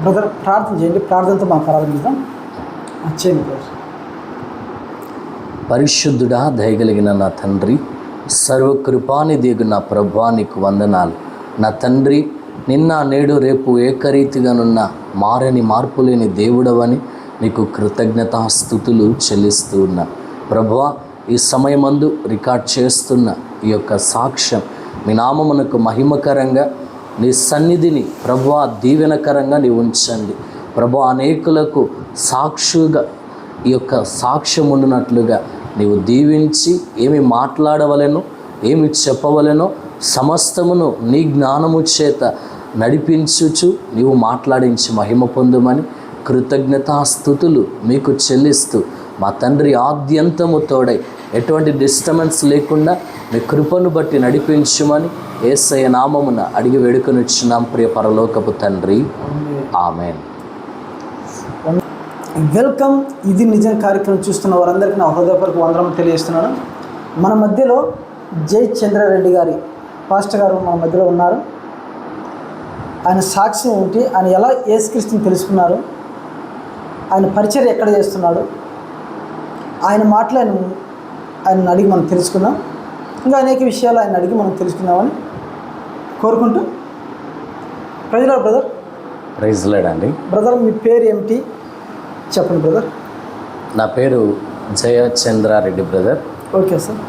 Brother ప్రార్థన చేయండి, ప్రార్థనతో మనం ప్రారంభిద్దాం. చేయండి బ్రదర్. పరిశుద్ధుడా, దయగలిగిన నా తండ్రి, సర్వకృపానిధియగు నా ప్రభువా, నీకు వందనాలు. నా తండ్రి, నిన్న నేడు రేపు ఏకరీతిగానున్న మారని మార్పులేని దేవుడవని నీకు కృతజ్ఞతాస్తుతులు చెల్లిస్తూ ఉన్నా. ప్రభువా, ఈ సమయమందు రికార్డ్ చేస్తున్న ఈ యొక్క సాక్ష్యం మీ నామమునకు మహిమకరంగా, నీ సన్నిధిని ప్రభువా దీవెనకరంగా నీ ఉంచండి. ప్రభువా, అనేకులకు సాక్షిగా ఈ యొక్క సాక్ష్యం ఉండినట్లుగా నీవు దీవించి ఏమి మాట్లాడవలెనో, ఏమి చెప్పవలెనో సమస్తమును నీ జ్ఞానము చేత నడిపించుచు నీవు మాట్లాడించి మహిమ పొందుమని కృతజ్ఞతాస్తుతులు మీకు చెల్లిస్తూ, మా తండ్రి ఆద్యంతము తోడై ఎటువంటి డిస్టర్బెన్స్ లేకుండా మీ కృపను బట్టి నడిపించుమని యేసయ్య నామమున అడిగి వేడుకొనిచ్చున్నాం ప్రియ పరలోకపు తండ్రి, ఆమేన్. వెల్కమ్. ఇది నిజం కార్యక్రమం చూస్తున్న వారందరికీ నా హృదయపూర్వక వందనం తెలియజేస్తున్నాను. మన మధ్యలో జై చంద్రారెడ్డి గారి పాస్టర్ గారు మన మధ్యలో ఉన్నారు. ఆయన సాక్ష్యం ఏంటి, ఆయన ఎలా యేసుక్రీస్తుని తెలుసుకున్నారు, ఆయన పరిచర్య ఎక్కడ చేస్తున్నాడు, ఆయన మాటలు ఆయన అడిగి మనం తెలుసుకుందాం. ఇంకా అనేక విషయాలు ఆయన అడిగి మనం తెలుసుకుందామని కోరుకుంటూ, praise Lord brother. Praise Lord అండి. బ్రదర్, మీ పేరు ఏమిటి చెప్పండి బ్రదర్. నా పేరు Jaya Chandra Reddy brother. Okay sir.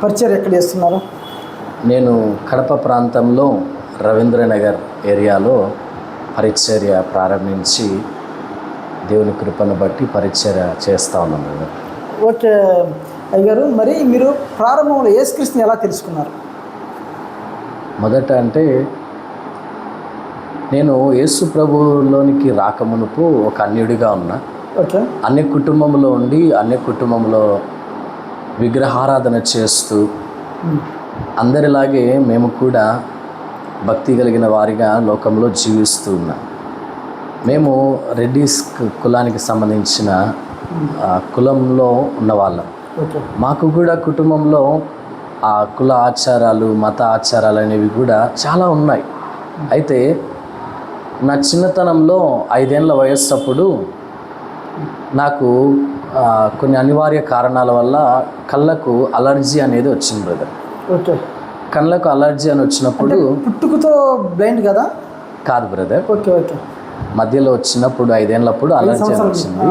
పరిచర్య ఎక్కడ చేస్తున్నారు? నేను కడప ప్రాంతంలో రవీంద్రనగర్ ఏరియాలో పరిచర్య ప్రారంభించి దేవుని కృపను బట్టి పరిచర్య చేస్తూ ఉన్నాను బ్రదర్. ఓకే అయ్యగారు, మరి మీరు ప్రారంభంలో యేసుక్రీస్తుని ఎలా తెలుసుకున్నారు? మొదట అంటే నేను యేసు ప్రభులోనికి రాకమునుపు ఒక అన్యుడిగా ఉన్నా. ఓకే. అన్య కుటుంబంలో ఉండి అన్య కుటుంబంలో విగ్రహారాధన చేస్తూ అందరిలాగే మేము కూడా భక్తి కలిగిన వారిగా లోకంలో జీవిస్తూ ఉన్నాం. మేము రెడ్డిస్ కులానికి సంబంధించిన కులంలో ఉన్నవాళ్ళం. మాకు కూడా కుటుంబంలో ఆ కుల ఆచారాలు, మత ఆచారాలు అనేవి కూడా చాలా ఉన్నాయి. అయితే నా చిన్నతనంలో 5 ఏళ్ల వయస్సు అప్పుడు నాకు కొన్ని అనివార్య కారణాల వల్ల కళ్ళకు అలర్జీ అనేది వచ్చింది బ్రదర్. ఓకే. కళ్ళకు అలర్జీ అని వచ్చినప్పుడు పుట్టుకతో బ్లైండ్ కదా? కాదు బ్రదర్. Okay okay. మధ్యలో వచ్చినప్పుడు 5 ఏళ్ళప్పుడు అలర్జీ అని వచ్చింది.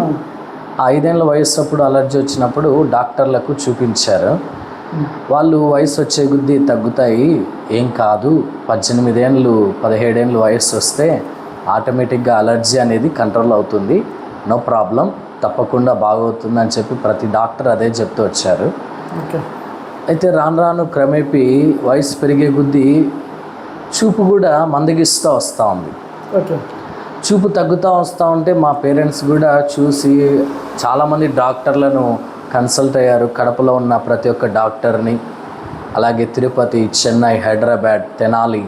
ఆ 5 ఏళ్ల వయస్సు అప్పుడు అలర్జీ వచ్చినప్పుడు డాక్టర్లకు చూపించారు. వాళ్ళు వయసు వచ్చే కొద్దీ తగ్గుతాయి, ఏం కాదు, 18 ఏళ్ళు 17 ఏళ్ళు వయస్సు వస్తే ఆటోమేటిక్గా అలర్జీ అనేది కంట్రోల్ అవుతుంది, నో ప్రాబ్లం, తప్పకుండా బాగవుతుంది అని చెప్పి ప్రతి డాక్టర్ అదే చెప్తూ వచ్చారు. ఓకే. అయితే రాను రాను క్రమేపీ వయసు పెరిగే కొద్దీ చూపు కూడా మందగిస్తూ వస్తూ ఉంది. ఓకే. చూపు తగ్గుతూ వస్తూ ఉంటే మా పేరెంట్స్ కూడా చూసి చాలామంది డాక్టర్లను కన్సల్ట్ అయ్యారు. కడపలో ఉన్న ప్రతి ఒక్క డాక్టర్ని, అలాగే తిరుపతి, చెన్నై, హైదరాబాద్, తెనాలి,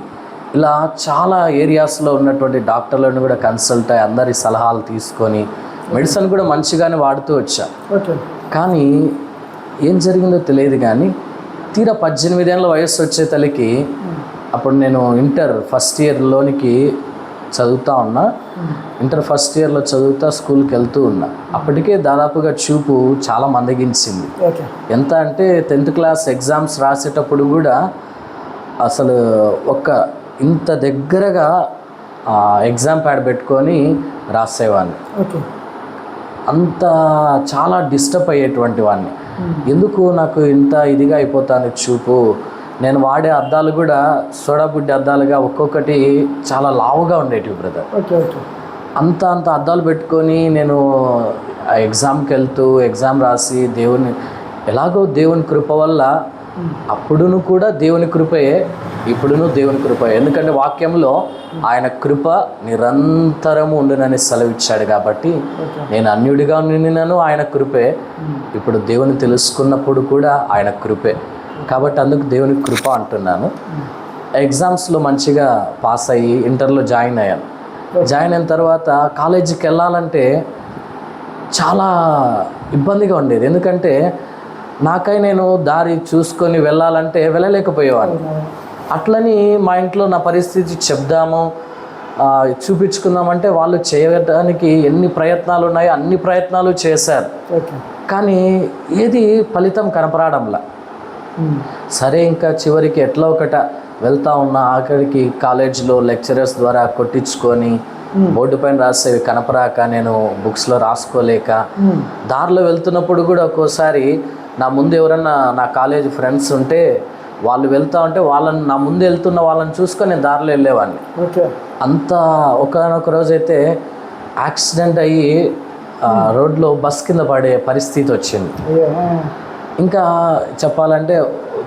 ఇలా చాలా ఏరియాస్లో ఉన్నటువంటి డాక్టర్లను కూడా కన్సల్ట్ అయ్యి అందరి సలహాలు తీసుకొని మెడిసిన్ కూడా మంచిగానే వాడుతూ వచ్చా. ఓకే. కానీ ఏం జరిగిందో తెలియదు. కానీ తీరా 18 ఏళ్ళ వయస్సు వచ్చే తల్లికి, అప్పుడు నేను ఇంటర్ ఫస్ట్ ఇయర్లోనికి చదువుతూ ఉన్నా. ఇంటర్ ఫస్ట్ ఇయర్లో చదువుతా స్కూల్కి వెళ్తూ ఉన్నా. అప్పటికే దాదాపుగా చూపు చాలా మందగించింది. ఎంత అంటే 10th క్లాస్ ఎగ్జామ్స్ రాసేటప్పుడు కూడా అసలు ఇంత దగ్గరగా ఎగ్జామ్ ప్యాడ్ పెట్టుకొని రాసేవాడిని. అంత చాలా డిస్టర్బ్ అయ్యేటువంటి వాడిని. ఎందుకు నాకు ఇంత ఇదిగా అయిపోతుంది చూపు? నేను వాడే అద్దాలు కూడా సోడాబుడ్డి అద్దాలుగా ఒక్కొక్కటి చాలా లావుగా ఉండేటివి బ్రదర్. అంత అద్దాలు పెట్టుకొని నేను ఆ ఎగ్జామ్కి వెళ్తూ ఎగ్జామ్ రాసి ఎలాగో దేవుని కృప వల్ల అప్పుడును కూడా దేవుని కృపయే, ఇప్పుడును దేవుని కృపయే. ఎందుకంటే వాక్యంలో ఆయన కృప నిరంతరము ఉండునని సెలవిచ్చాడు. కాబట్టి నేను అన్యుడిగా నిన్నాను, ఆయన కృపే. ఇప్పుడు దేవుని తెలుసుకున్నప్పుడు కూడా ఆయన కృపే. కాబట్టి అందుకు దేవుని కృప అంటున్నాను. ఎగ్జామ్స్లో మంచిగా పాస్ అయ్యి ఇంటర్లో జాయిన్ అయ్యాను. జాయిన్ అయిన తర్వాత కాలేజీకి వెళ్ళాలంటే చాలా ఇబ్బందిగా ఉండేది. ఎందుకంటే నాకై నేను దారి చూసుకొని వెళ్ళాలంటే వెళ్ళలేకపోయేవాడిని. అట్లని మా ఇంట్లో నా పరిస్థితి చెప్దాము, చూపించుకుందామంటే వాళ్ళు చేయడానికి ఎన్ని ప్రయత్నాలు ఉన్నాయో అన్ని ప్రయత్నాలు చేశారు, ఓకే. కానీ ఏది ఫలితం కనపరాడంలా. సరే ఇంకా చివరికి ఎట్లా ఒకట వెళ్తా ఉన్నా, ఆఖరికి కాలేజీలో లెక్చరర్స్ ద్వారా కొట్టించుకొని బోర్డు పైన రాసేవి కనపరాక, నేను బుక్స్లో రాసుకోలేక దారిలో వెళ్తున్నప్పుడు కూడా ఒక్కోసారి నా ముందు ఎవరన్నా నా కాలేజ్ ఫ్రెండ్స్ ఉంటే వాళ్ళు వెళ్తా ఉంటే వాళ్ళని, నా ముందు వెళ్తున్న వాళ్ళని చూసుకొని నేను దారిలో వెళ్ళేవాడిని. ఓకే. అంత ఒకనొక రోజైతే యాక్సిడెంట్ అయ్యి రోడ్లో బస్ కింద పడే పరిస్థితి వచ్చింది. ఇంకా చెప్పాలంటే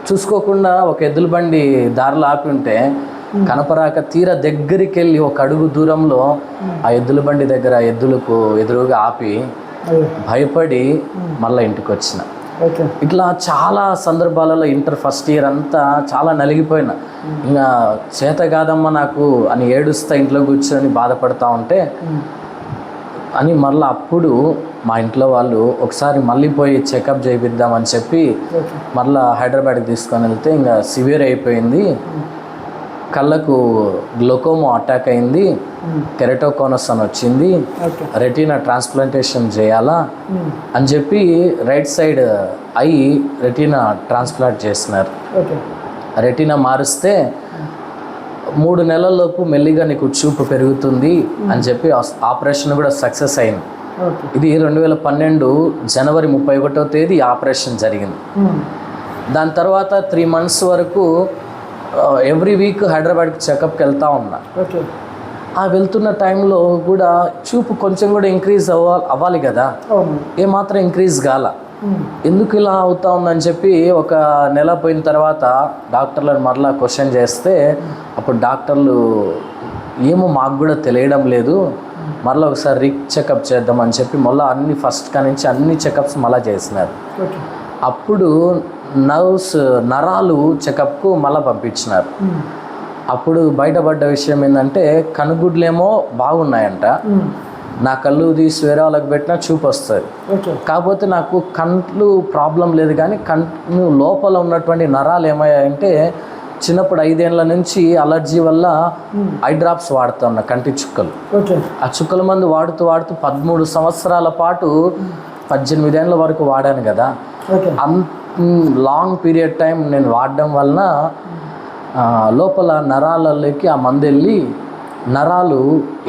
చూసుకోకుండా ఒక ఎద్దుల బండి దారిలో ఆపి ఉంటే కనపరాక తీరా దగ్గరికి వెళ్ళి ఒక అడుగు దూరంలో ఆ ఎద్దుల బండి దగ్గర ఎద్దులకు ఎదురుగా ఆపి భయపడి మళ్ళీ ఇంటికి వచ్చిన. ఇట్లా చాలా సందర్భాలలో ఇంటర్ ఫస్ట్ ఇయర్ అంతా చాలా నలిగిపోయినా, ఇంకా చేత కాదమ్మా నాకు అని ఏడుస్తా ఇంట్లో కూర్చొని బాధపడతా ఉంటే అని మళ్ళీ అప్పుడు మా ఇంట్లో వాళ్ళు ఒకసారి మళ్ళీ పోయి చెకప్ చేయిద్దామని చెప్పి మళ్ళీ హైదరాబాద్కి తీసుకొని వెళ్తే ఇంకా సివియర్ అయిపోయింది, కళ్ళకు గ్లోకోమా అటాక్ అయింది, కెరటోకోనస్ అని వచ్చింది, రెటీనా ట్రాన్స్ప్లాంటేషన్ చేయాలా అని చెప్పి right side I retina transplant చేసినారు. రెటీనా మారిస్తే 3 నెలల్లోపు మెల్లిగా నీకు చూపు పెరుగుతుంది అని చెప్పి ఆపరేషన్ కూడా సక్సెస్ అయింది. ఇది 2012 జనవరి 31వ తేదీ ఆపరేషన్ జరిగింది. దాని తర్వాత 3 months వరకు ఎవ్రీ వీక్ హైదరాబాద్కి చెకప్కి వెళ్తూ ఉన్నా. ఆ వెళ్తున్న టైంలో కూడా చూపు కొంచెం కూడా ఇంక్రీజ్ అవ్వాలి కదా, ఏమాత్రం ఇంక్రీజ్ కాల. ఎందుకు ఇలా అవుతా ఉందని చెప్పి ఒక నెల పోయిన తర్వాత డాక్టర్లను మరలా క్వశ్చన్ చేస్తే అప్పుడు డాక్టర్లు ఏమో మాకు కూడా తెలియడం లేదు, మరలా ఒకసారి చెకప్ చేద్దామని చెప్పి మళ్ళీ అన్ని ఫస్ట్ కానించి అన్ని చెకప్స్ మళ్ళీ చేసినారు. అప్పుడు నరాలు చెకప్కు మళ్ళీ పంపించినారు. అప్పుడు బయటపడ్డ విషయం ఏంటంటే కనుగుడ్లేమో బాగున్నాయంట, నా కళ్ళు తీసి వేరే వాళ్ళకి పెట్టినా చూపు వస్తుంది, కాకపోతే నాకు కంట్లు ప్రాబ్లం లేదు, కానీ కంటి లోపల ఉన్నటువంటి నరాలు ఏమయ్యాయంటే చిన్నప్పుడు 5 ఏళ్ల నుంచి అలర్జీ వల్ల ఐ డ్రాప్స్ వాడుతూ ఉన్నా, కంటి చుక్కలు. ఆ చుక్కల మందు వాడుతూ 13 సంవత్సరాల పాటు 18 ఏళ్ళ వరకు వాడాను కదా. అంత లాంగ్ పీరియడ్ టైం నేను వాడడం వలన లోపల నరాలలోకి ఆ మందు వెళ్ళి నరాలు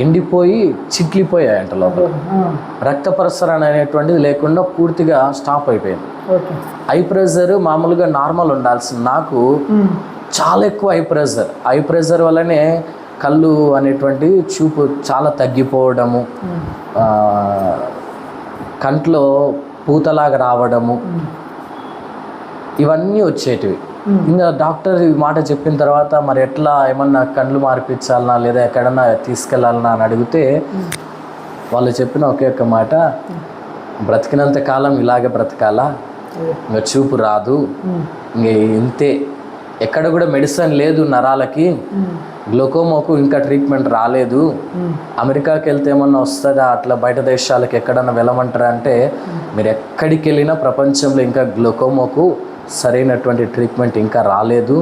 ఎండిపోయి చిట్లిపోయాయంట లోపల. రక్త ప్రసరణ అనేటువంటిది లేకుండా పూర్తిగా స్టాప్ అయిపోయింది. ఐ ప్రెషర్ మామూలుగా నార్మల్ ఉండాల్సింది, నాకు చాలా ఎక్కువ ఐ ప్రెషర్ వల్లనే కళ్ళు అనేటువంటి చూపు చాలా తగ్గిపోవడము, కంట్లో పూతలాగా రావడము, ఇవన్నీ వచ్చేటివి. ఇంకా డాక్టర్ ఈ మాట చెప్పిన తర్వాత మరి ఎట్లా, ఏమన్నా కళ్ళు మార్పించాలనా లేదా ఎక్కడన్నా తీసుకెళ్ళాలనా అని అడిగితే వాళ్ళు చెప్పిన ఒకే ఒక్క మాట, బ్రతికినంత కాలం ఇలాగే బ్రతకాలా, ఇంకా చూపు రాదు, ఇంక ఇంతే, ఎక్కడ కూడా మెడిసిన్ లేదు నరాలకి, గ్లోకోమాకు ఇంకా ట్రీట్మెంట్ రాలేదు, అమెరికాకి వెళ్తే ఏమన్నా వస్తుందా, అట్లా బయట దేశాలకు ఎక్కడన్నా వెళ్ళమంటారా అంటే మీరు ఎక్కడికి వెళ్ళినా ప్రపంచంలో ఇంకా గ్లోకోమాకు సరైనటువంటి ట్రీట్మెంట్ ఇంకా రాలేదు,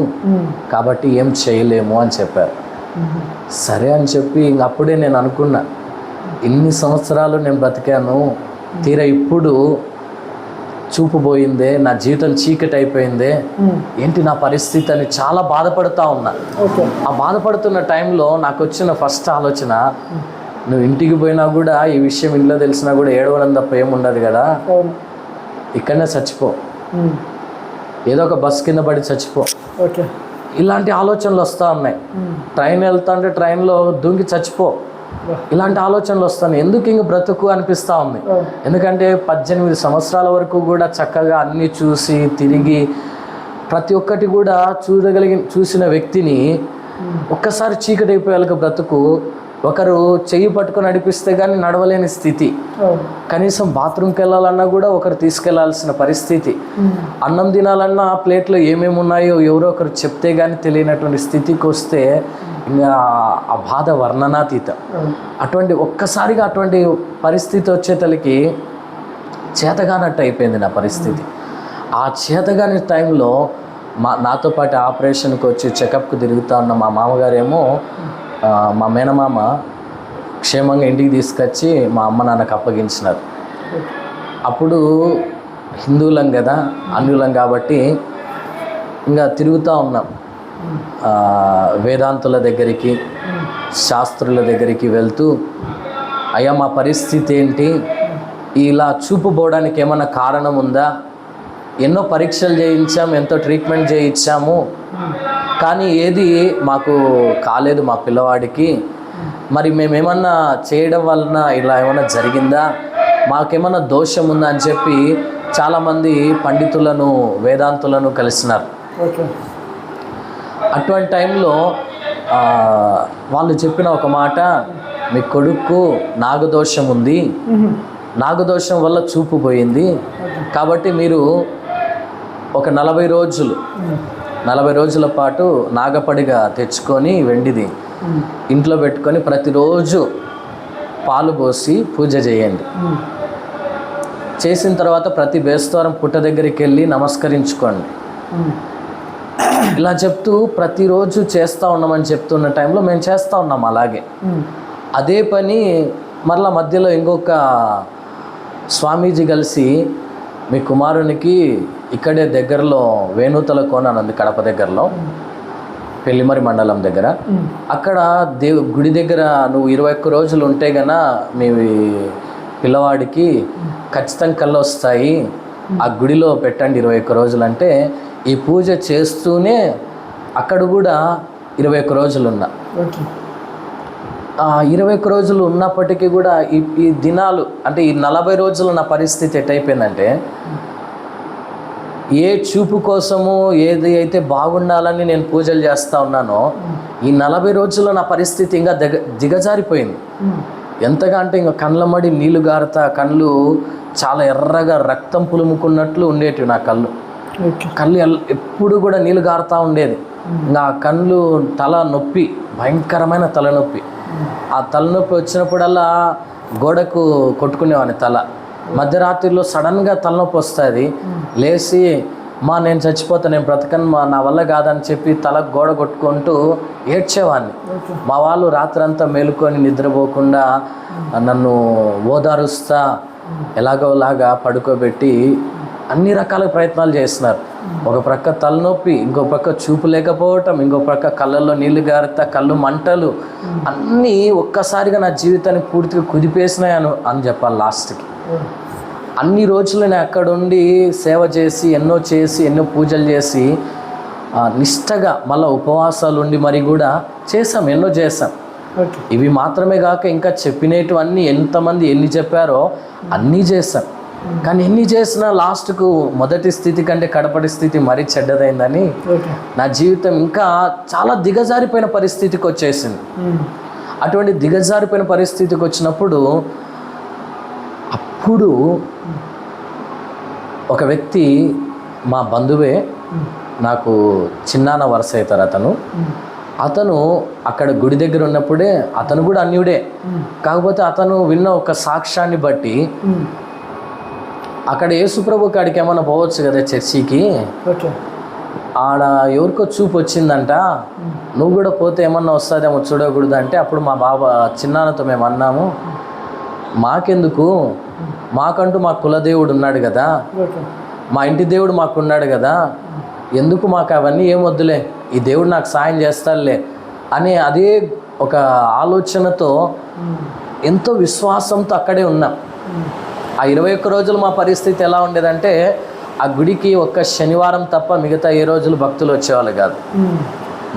కాబట్టి ఏం చేయలేము అని చెప్పారు. సరే అని చెప్పి ఇంక అప్పుడే నేను అనుకున్నా, ఇన్ని సంవత్సరాలు నేను బ్రతికాను, తీరా ఇప్పుడు చూపు పోయిందే, నా జీవితం చీకటి అయిపోయిందే, ఏంటి నా పరిస్థితి అని చాలా బాధపడుతూ ఉన్నా. ఆ బాధపడుతున్న టైంలో నాకు వచ్చిన ఫస్ట్ ఆలోచన, నువ్వు ఇంటికి పోయినా కూడా ఈ విషయం ఇంట్లో తెలిసినా కూడా ఏడవడం తప్ప ఏముండదు కదా, ఇక్కడనే చచ్చిపో, ఏదో ఒక బస్ కింద పడి చచ్చిపో, ఇలాంటి ఆలోచనలు వస్తూ ఉన్నాయి. ట్రైన్ వెళ్తా అంటే ట్రైన్లో దూకి చచ్చిపో, ఇలాంటి ఆలోచనలు వస్తాను. ఎందుకు ఇంక బ్రతుకు అనిపిస్తూ ఉంది. ఎందుకంటే 18 సంవత్సరాల వరకు కూడా చక్కగా అన్నీ చూసి తిరిగి ప్రతి ఒక్కటి కూడా చూసిన వ్యక్తిని ఒక్కసారి చీకటి అయిపోయేలకు బ్రతుకు, ఒకరు చెయ్యి పట్టుకొని నడిపిస్తే కానీ నడవలేని స్థితి, కనీసం బాత్రూమ్కి వెళ్ళాలన్నా కూడా ఒకరు తీసుకెళ్లాల్సిన పరిస్థితి, అన్నం తినాలన్నా ఆ ప్లేట్లో ఏమేమి ఉన్నాయో ఎవరో ఒకరు చెప్తే కానీ తెలియనటువంటి స్థితికి వస్తే ఇంకా ఆ బాధ వర్ణనాతీతం. ఒక్కసారిగా అటువంటి పరిస్థితి వచ్చేతలకి చేతగానట్టు అయిపోయింది నా పరిస్థితి. ఆ చేతగాని టైంలో నాతో పాటు ఆపరేషన్కి వచ్చి చెకప్కి తిరుగుతూ ఉన్న మా మామగారేమో మా మేనమామ క్షేమంగా ఇంటికి తీసుకొచ్చి మా అమ్మ నాన్నకు అప్పగించినారు. అప్పుడు హిందువులం కదా, అన్యులం కాబట్టి ఇంకా తిరుగుతూ ఉన్నాం. వేదాంతుల దగ్గరికి, శాస్త్రుల దగ్గరికి వెళ్తూ, అయ్యా మా పరిస్థితి ఏంటి, ఇలా చూపుపోవడానికి ఏమైనా కారణం ఉందా, ఎన్నో పరీక్షలు చేయించాం, ఎంతో ట్రీట్మెంట్ చేయించాము, కానీ ఏది మాకు కాలేదు మా పిల్లవాడికి. మరి మేమేమన్నా చేయడం వలన ఇలా ఏమైనా జరిగిందా, మాకేమన్నా దోషం ఉందా అని చెప్పి చాలామంది పండితులను, వేదాంతులను కలిసినారు. అటువంటి టైంలో వాళ్ళు చెప్పిన ఒక మాట, మీ కొడుకు నాగదోషం ఉంది, నాగదోషం వల్ల చూపు పోయింది, కాబట్టి మీరు ఒక 40 రోజుల పాటు నాగపడిగా తెచ్చుకొని వెండిది ఇంట్లో పెట్టుకొని ప్రతిరోజు పాలు పోసి పూజ చేయండి. చేసిన తర్వాత ప్రతి బేస్తవారం పుట్ట దగ్గరికి వెళ్ళి నమస్కరించుకోండి. ఇలా చెప్తూ ప్రతిరోజు చేస్తూ ఉన్నామని చెప్తున్న టైంలో మేము చేస్తూ ఉన్నాం. అలాగే అదే పని మరలా మధ్యలో ఇంకొక స్వామీజీ కలిసి, మీ కుమారునికి ఇక్కడే దగ్గరలో వేణుతల కోన అని ఉంది, కడప దగ్గరలో, పెళ్లిమరి మండలం దగ్గర, అక్కడ గుడి దగ్గర నువ్వు 21 రోజులు ఉంటే గన మీ పిల్లవాడికి ఖచ్చితంగా కళ్ళు వస్తాయి, ఆ గుడిలో పెట్టండి 21 రోజులు అంటే, ఈ పూజ చేస్తూనే అక్కడ కూడా 21 రోజులు ఉన్నా. 21 రోజులు ఉన్నప్పటికీ కూడా ఈ దినాలు అంటే ఈ 40 రోజులు నా పరిస్థితి ఎట్టయిపోయిందంటే, ఏ చూపు కోసము ఏది అయితే బాగుండాలని నేను పూజలు చేస్తూ ఉన్నానో, ఈ 40 రోజుల్లో నా పరిస్థితి ఇంకా దిగజారిపోయింది. ఎంతగా అంటే ఇంకా కళ్ళమడి నీళ్లు గారుతా, కళ్ళు చాలా ఎర్రగా రక్తం పులుముకున్నట్లు ఉండేటివి నా కళ్ళు ఎప్పుడు కూడా నీళ్ళు గారుతూ ఉండేది. ఇంకా కళ్ళు తల నొప్పి, భయంకరమైన తలనొప్పి. ఆ తలనొప్పి వచ్చినప్పుడల్లా గోడకు కొట్టుకునేవాడిని తల. మధ్యరాత్రిలో సడన్గా తలనొప్పి వస్తుంది, లేచి నేను చచ్చిపోతాను, నేను బ్రతకను, నా వల్ల కాదని చెప్పి తల గోడ కొట్టుకుంటూ ఏడ్చేవాడిని. మా వాళ్ళు రాత్రంతా మేలుకొని నిద్రపోకుండా నన్ను ఓదారుస్తా ఎలాగోలాగా పడుకోబెట్టి అన్ని రకాల ప్రయత్నాలు చేస్తున్నారు. ఒక ప్రక్క తలనొప్పి, ఇంకో ప్రక్క చూపు లేకపోవటం, ఇంకో ప్రక్క కళ్ళల్లో నీళ్లు గారుతా, కళ్ళు మంటలు, అన్నీ ఒక్కసారిగా నా జీవితాన్ని పూర్తిగా కుదిపేసినాయి అని చెప్పాలి. లాస్ట్కి అన్ని రోజులు నేను అక్కడుండి సేవ చేసి ఎన్నో పూజలు చేసి నిష్టగా మళ్ళీ ఉపవాసాలు ఉండి మరి కూడా ఎన్నో చేసాం. ఇవి మాత్రమే కాక ఇంకా చెప్పినటువన్నీ ఎంతమంది ఎన్ని చెప్పారో అన్నీ చేశాం. కానీ ఎన్ని చేసినా లాస్ట్కు మొదటి స్థితి కంటే కడపటి స్థితి మరీ చెడ్డదైందని నా జీవితం ఇంకా చాలా దిగజారిపోయిన పరిస్థితికి వచ్చేసింది. అటువంటి దిగజారిపోయిన పరిస్థితికి వచ్చినప్పుడు అప్పుడు ఒక వ్యక్తి, మా బంధువే, నాకు చిన్నాన్న వరుస అవుతారు. అతను అక్కడ గుడి దగ్గర ఉన్నప్పుడే, అతను కూడా అన్యుడే, కాకపోతే అతను విన్న ఒక సాక్ష్యాన్ని బట్టి అక్కడ యేసుప్రభు కాడికి ఏమన్నా పోవచ్చు కదా చర్చికి, ఆడ ఎవరికో చూపు వచ్చిందంట, నువ్వు కూడా పోతే ఏమన్నా వస్తుందేమో చూడకూడదు అంటే, అప్పుడు మా చిన్నాన్నతో మేము అన్నాము, మాకెందుకు, మాకంటూ మా కులదేవుడు ఉన్నాడు కదా, మా ఇంటి దేవుడు మాకున్నాడు కదా, ఎందుకు మాకు అవన్నీ ఏం వద్దులే, ఈ దేవుడు నాకు సాయం చేస్తాడులే అని అదే ఒక ఆలోచనతో ఎంతో విశ్వాసంతో అక్కడే ఉన్నాం. ఆ 21 రోజులు మా పరిస్థితి ఎలా ఉండేదంటే, ఆ గుడికి ఒక్క శనివారం తప్ప మిగతా ఏ రోజులు భక్తులు వచ్చేవాళ్ళు కాదు.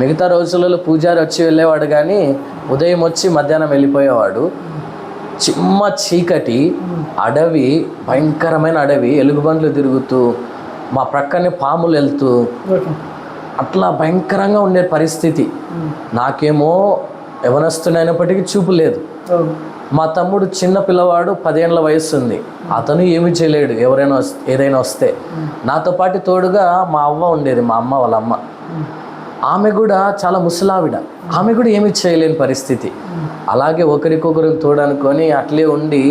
మిగతా రోజులలో పూజారి వచ్చి వెళ్ళేవాడు, కానీ ఉదయం వచ్చి మధ్యాహ్నం వెళ్ళిపోయేవాడు. చిమ్మ చీకటి అడవి, భయంకరమైన అడవి, ఎలుగుబంట్లు తిరుగుతూ, మా ప్రక్కనే పాములు వెళ్తూ, అట్లా భయంకరంగా ఉండే పరిస్థితి. నాకేమో యవనస్తునైనప్పటికీ చూపు లేదు. మా తమ్ముడు చిన్న పిల్లవాడు, 10 ఏళ్ళ వయస్సు ఉంది, అతను ఏమీ చేయలేడు ఏదైనా వస్తే. నాతో పాటు తోడుగా మా అవ్వ ఉండేది, మా అమ్మ వాళ్ళ అమ్మ. ఆమె కూడా చాలా ముసలావిడ, ఆమె కూడా ఏమీ చేయలేని పరిస్థితి. అలాగే ఒకరికొకరు తోడనుకొని అట్లే ఉండి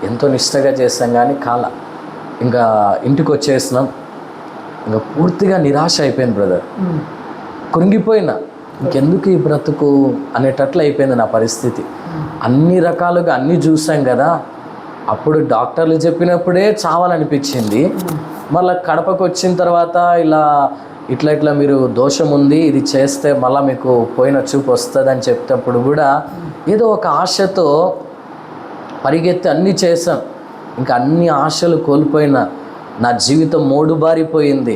ఎంతో నిష్టగా చేస్తాం, కానీ ఇంకా ఇంటికి వచ్చేసినాం. ఇంకా పూర్తిగా నిరాశ అయిపోయింది బ్రదర్, కృంగిపోయినా. ఇంకెందుకు ఈ బ్రతుకు అనేటట్లు అయిపోయింది నా పరిస్థితి. అన్ని రకాలుగా అన్నీ చూసాం కదా, అప్పుడు డాక్టర్లు చెప్పినప్పుడే చావాలనిపించింది. మళ్ళీ కడపకు వచ్చిన తర్వాత ఇట్లా మీరు దోషం ఉంది, ఇది చేస్తే మళ్ళీ మీకు పోయిన చూపు వస్తుంది అని చెప్పేటప్పుడు కూడా ఏదో ఒక ఆశతో పరిగెత్తి అన్నీ చేశాం. ఇంకా అన్ని ఆశలు కోల్పోయినా, నా జీవితం మోడుబారిపోయింది,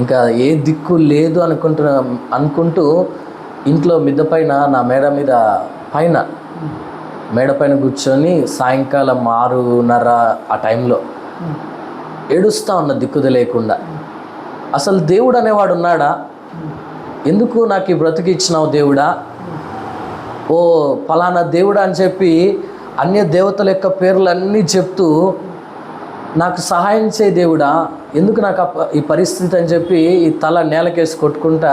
ఇంకా ఏ దిక్కు లేదు అనుకుంటూ ఇంట్లో మిద్దె పైన, నా మేడ పైన కూర్చొని సాయంకాలం 6:30 ఆ టైంలో ఏడుస్తూ ఉన్న దిక్కుది లేకుండా. అసలు దేవుడు అనేవాడు ఉన్నాడా? ఎందుకు నాకు ఈ బ్రతికి ఇచ్చినావు దేవుడా? ఓ ఫలానా దేవుడా అని చెప్పి అన్య దేవతల యొక్క పేర్లన్నీ చెప్తూ నాకు సహాయం చేయి దేవుడా, ఎందుకు నాకు ఈ పరిస్థితి అని చెప్పి ఈ తల నేలకేసి కొట్టుకుంటా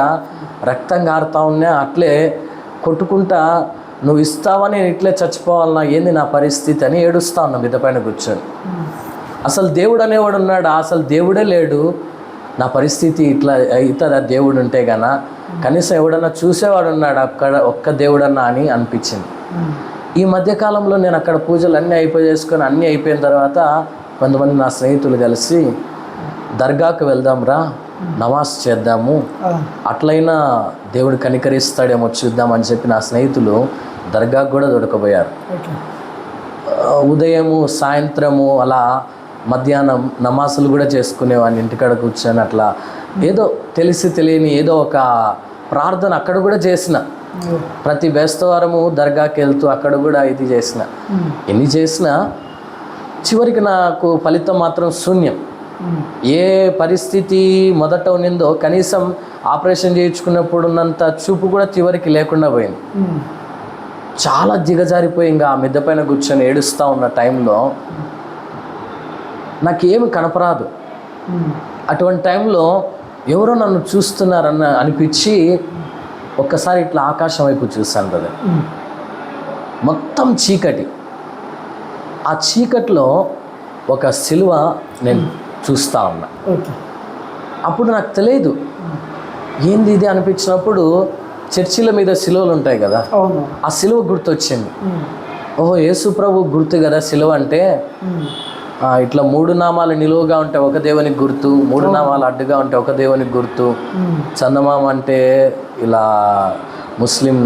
రక్తం కారుతా ఉన్నా, అట్లే కొట్టుకుంటా నువ్వు ఇస్తావని నేను ఇట్లే చచ్చిపోవాలన్నా, ఏంది నా పరిస్థితి అని ఏడుస్తా ఉన్నా మిద్ద పైన కూర్చొని. అసలు దేవుడు అనేవాడు ఉన్నాడా? అసలు దేవుడే లేడు. నా పరిస్థితి ఇట్లా అవుతుందా దేవుడు ఉంటే గానా? కనీసం ఎవడన్నా చూసేవాడు ఉన్నాడు అక్కడ, ఒక్క దేవుడన్నా అని అనిపించింది. ఈ మధ్యకాలంలో నేను అక్కడ పూజలు అన్నీ చేసుకొని అన్నీ అయిపోయిన తర్వాత కొంతమంది నా స్నేహితులు కలిసి దర్గాకు వెళ్దాంరా, నమాజ్ చేద్దాము, అట్లయినా దేవుడు కనికరిస్తాడేమో చూద్దామని చెప్పి నా స్నేహితులు దర్గాకు కూడా దొరకబోయారు. ఉదయము సాయంత్రము అలా మధ్యాహ్నం నమాజులు కూడా చేసుకునేవాడిని ఇంటికాడ కూర్చొని. అట్లా ఏదో తెలియని ఏదో ఒక ప్రార్థన అక్కడ కూడా చేసిన. ప్రతి బేస్తవారము దర్గాకి వెళ్తూ అక్కడ కూడా ఇది చేసిన. ఎన్ని చేసినా చివరికి నాకు ఫలితం మాత్రం శూన్యం. ఏ పరిస్థితి మొదట ఉన్నిందో కనీసం ఆపరేషన్ చేయించుకున్నప్పుడు ఉన్నంత చూపు కూడా చివరికి లేకుండా పోయింది. చాలా దిగజారిపోయి ఇంకా ఆ మిద్దె పైన కూర్చొని ఏడుస్తూ ఉన్న టైంలో నాకేమి కనపరాదు. అటువంటి టైంలో ఎవరో నన్ను చూస్తున్నారన్న అనిపించి ఒక్కసారి ఇట్లా ఆకాశం వైపు చూశాను కదా, మొత్తం చీకటి. ఆ చీకట్లో ఒక సిలువ నేను చూస్తూ ఉన్నా. అప్పుడు నాకు తెలియదు ఏంది ఇది అనిపించినప్పుడు చర్చిల మీద సిలువలు ఉంటాయి కదా, ఆ సిలువ గుర్తొచ్చింది. ఓహో, యేసు ప్రభు గుర్తు కదా సిలువ అంటే. ఇట్లా 3 నామాలు నిలువుగా ఉంటే ఒక దేవునికి గుర్తు, 3 నామాలు అడ్డుగా ఉంటే ఒక దేవునికి గుర్తు, చందమామ అంటే ఇలా ముస్లిం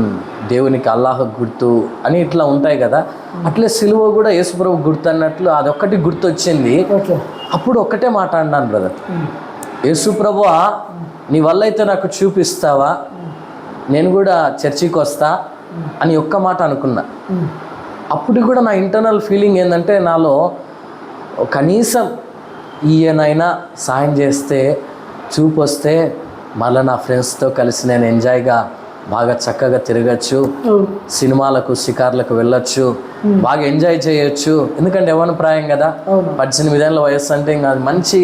దేవునికి అల్లాహ్ గుర్తు అని ఇట్లా ఉంటాయి కదా. అట్లే సిలువ కూడా యేసుప్రభు గుర్తు అన్నట్లు అదొక్కటి గుర్తొచ్చింది. అప్పుడు ఒక్కటే మాట అన్నాను, బ్రదర్, యేసుప్రభువా నీ వల్ల అయితే నాకు చూపిస్తావా, నేను కూడా చర్చికి వస్తా అని ఒక్క మాట అనుకున్నా. అప్పుడు కూడా నా ఇంటర్నల్ ఫీలింగ్ ఏంటంటే, నాలో కనీసం ఈయనైనా సాయం చేస్తే చూపు వస్తే మళ్ళీ నా ఫ్రెండ్స్తో కలిసి నేను ఎంజాయ్గా బాగా చక్కగా తిరగచ్చు, సినిమాలకు షికార్లకు వెళ్ళొచ్చు, బాగా ఎంజాయ్ చేయొచ్చు. ఎందుకంటే యవ్వన ప్రాయం కదా, 18 ఏళ్ళ వయస్సు అంటే ఇంకా మంచి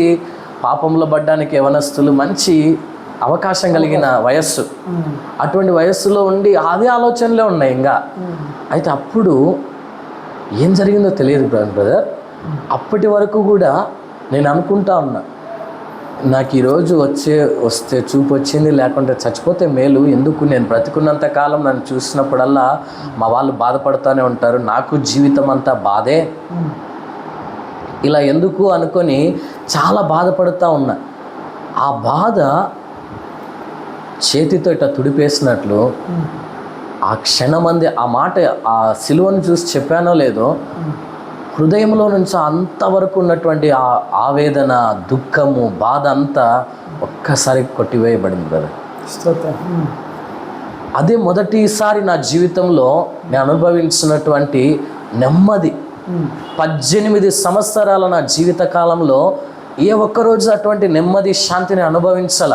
పాపంలో పడ్డానికి యవనస్తులు మంచి అవకాశం కలిగిన వయస్సు. అటువంటి వయస్సులో ఉండి అదే ఆలోచనలే ఉన్నాయి ఇంకా. అయితే అప్పుడు ఏం జరిగిందో తెలియదు బ్రదర్. అప్పటి వరకు కూడా నేను అనుకుంటా ఉన్నా, నాకు ఈరోజు వస్తే చూపు వచ్చింది, లేకుంటే చచ్చిపోతే మేలు, ఎందుకు నేను బ్రతికున్నంత కాలం నన్ను చూసినప్పుడల్లా మా వాళ్ళు బాధపడుతూనే ఉంటారు, నాకు జీవితం అంతా బాధే, ఇలా ఎందుకు అనుకొని చాలా బాధపడుతూ ఉన్నా. ఆ బాధ చేతితో ఇట్లా తుడిపేసినట్లు ఆ క్షణమంది ఆ మాట ఆ సిలువను చూసి చెప్పానో లేదో, హృదయంలో నుంచి అంతవరకు ఉన్నటువంటి ఆ ఆవేదన, దుఃఖము, బాధ అంతా ఒక్కసారి కొట్టివేయబడింది కదా. అదే మొదటిసారి నా జీవితంలో నేను అనుభవించినటువంటి నెమ్మది. 18 సంవత్సరాల నా జీవిత కాలంలో ఏ ఒక్కరోజు అటువంటి నెమ్మది, శాంతిని అనుభవించాల.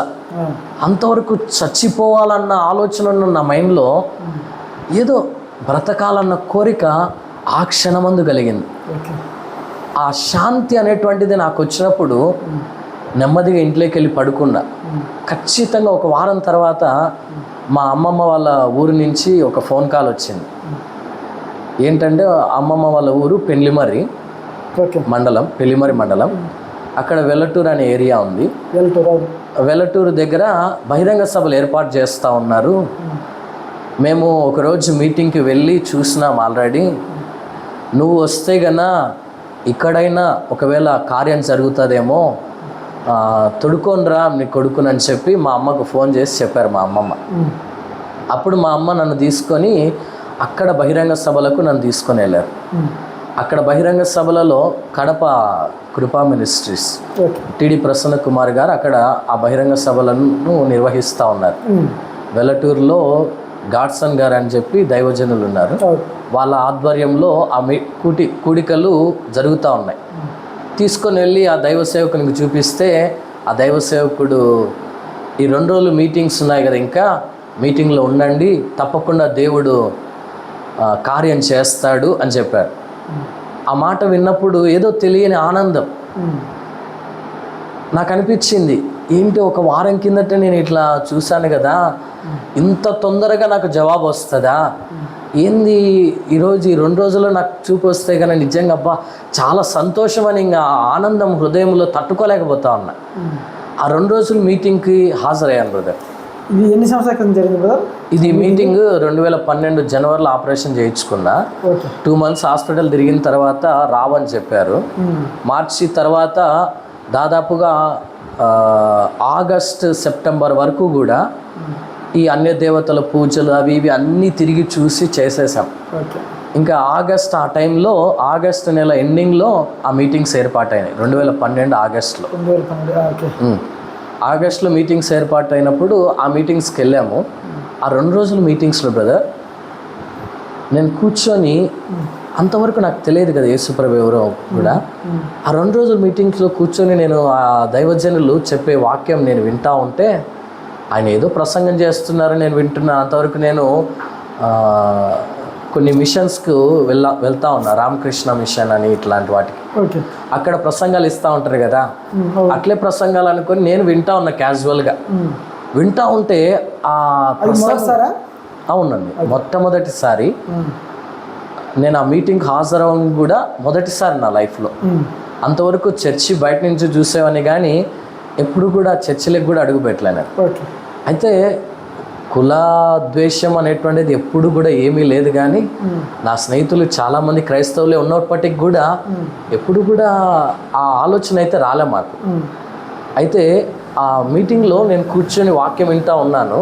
అంతవరకు చచ్చిపోవాలన్న ఆలోచన ఉన్న నా మైండ్లో ఏదో బ్రతకాలన్న కోరిక ఆ క్షణమందు కలిగింది. ఆ శాంతి అనేటువంటిది నాకు వచ్చినప్పుడు నెమ్మదిగా ఇంట్లోకి వెళ్ళి పడుకున్నా. ఖచ్చితంగా ఒక వారం తర్వాత మా అమ్మమ్మ వాళ్ళ ఊరు నుంచి ఒక ఫోన్ కాల్ వచ్చింది. ఏంటంటే అమ్మమ్మ వాళ్ళ ఊరు పెళ్లిమర్రి మండలం, పెళ్లిమర్రి మండలం. అక్కడ వెల్లటూరు అనే ఏరియా ఉంది. వెల్లటూరు దగ్గర బహిరంగ సభలు ఏర్పాటు చేస్తూ ఉన్నారు, మేము ఒకరోజు మీటింగ్కి వెళ్ళి చూసినాం ఆల్రెడీ. నువ్వు వస్తే గనా ఇక్కడైనా ఒకవేళ కార్యం జరుగుతుందేమో, తొడుకొనిరా నీ కొడుకునని చెప్పి మా అమ్మకు ఫోన్ చేసి చెప్పారు మా అమ్మమ్మ. అప్పుడు మా అమ్మ నన్ను తీసుకొని అక్కడ బహిరంగ సభలకు నన్ను తీసుకొని వెళ్ళారు. అక్కడ బహిరంగ సభలలో కడప కృపా మినిస్ట్రీస్ టిడి ప్రసన్న కుమార్ గారు అక్కడ ఆ బహిరంగ సభలను నిర్వహిస్తూ ఉన్నారు. వెల్లటూరులో గాడ్సన్ గారు అని చెప్పి దైవజనులు ఉన్నారు. వాళ్ళ ఆధ్వర్యంలో ఆ కూడికలు జరుగుతూ ఉన్నాయి. తీసుకొని వెళ్ళి ఆ దైవ సేవకునికి చూపిస్తే ఆ దైవ సేవకుడు, ఈ 2 రోజులు మీటింగ్స్ ఉన్నాయి కదా, ఇంకా మీటింగ్లో ఉండండి, తప్పకుండా దేవుడు కార్యం చేస్తాడు అని చెప్పారు. ఆ మాట విన్నప్పుడు ఏదో తెలియని ఆనందం నాకు అనిపించింది. ఏంటి, ఒక వారం కిందట నేను ఇట్లా చూశాను కదా, ఇంత తొందరగా నాకు జవాబు వస్తుందా, ఏంది ఈరోజు ఈ 2 రోజుల్లో నాకు చూపు వస్తే కానీ నిజంగా అబ్బా చాలా సంతోషం అని ఇంకా ఆనందం హృదయంలో తట్టుకోలేకపోతా ఉన్నా. ఆ 2 రోజుల మీటింగ్కి హాజరయ్యాను బ్రదర్. ఇది ఎన్ని సంవత్సరాల క్రితం జరిగింది బ్రదర్? ఇది మీటింగ్ 2012 జనవరిలో ఆపరేషన్ చేయించుకున్నా. 2 months హాస్పిటల్ తిరిగిన తర్వాత రావని చెప్పారు. మార్చి తర్వాత దాదాపుగా ఆగస్ట్ సెప్టెంబర్ వరకు కూడా ఈ అన్య దేవతల పూజలు అవి ఇవి అన్నీ తిరిగి చూసి చేసేసాం. ఇంకా ఆ టైంలో ఆగస్ట్ నెల ఎండింగ్లో ఆ మీటింగ్స్ ఏర్పాటైనాయి. 2012 ఆగస్టులో. ఆగస్టులో మీటింగ్స్ ఏర్పాటైనప్పుడు ఆ మీటింగ్స్కి వెళ్ళాము. ఆ 2 రోజుల మీటింగ్స్లో బ్రదర్ నేను కూర్చొని, అంతవరకు నాకు తెలియదు కదా యేసుప్రభు ఎవరో కూడా. ఆ 2 రోజుల మీటింగ్స్లో కూర్చొని నేను ఆ దైవజనులు చెప్పే వాక్యం నేను వింటూ ఉంటే, ఆయన ఏదో ప్రసంగం చేస్తున్నారని నేను వింటున్నాను. అంతవరకు నేను కొన్ని మిషన్స్కు వెళ్తా ఉన్నా, రామకృష్ణ మిషన్ అని ఇట్లాంటి వాటికి. అక్కడ ప్రసంగాలు ఇస్తూ ఉంటారు కదా, అట్లే ప్రసంగాలు అనుకొని నేను వింటా ఉన్నా క్యాజువల్గా. వింటా ఉంటే ఆ అవునండి, మొట్టమొదటిసారి నేను ఆ మీటింగ్కి హాజరవడం కూడా మొదటిసారి నా లైఫ్లో. అంతవరకు చర్చి బయట నుంచి చూసేవాని కానీ ఎప్పుడు కూడా చర్చిలకు కూడా అడుగు పెట్టలేను. అయితే కుల ద్వేషం అనేటువంటిది ఎప్పుడు కూడా ఏమీ లేదు, కానీ నా స్నేహితులు చాలామంది క్రైస్తవులే ఉన్నప్పటికీ కూడా ఎప్పుడు కూడా ఆ ఆలోచన అయితే రాలే మాకు. అయితే ఆ మీటింగ్లో నేను కూర్చొని వాక్యం వింటూ ఉన్నాను.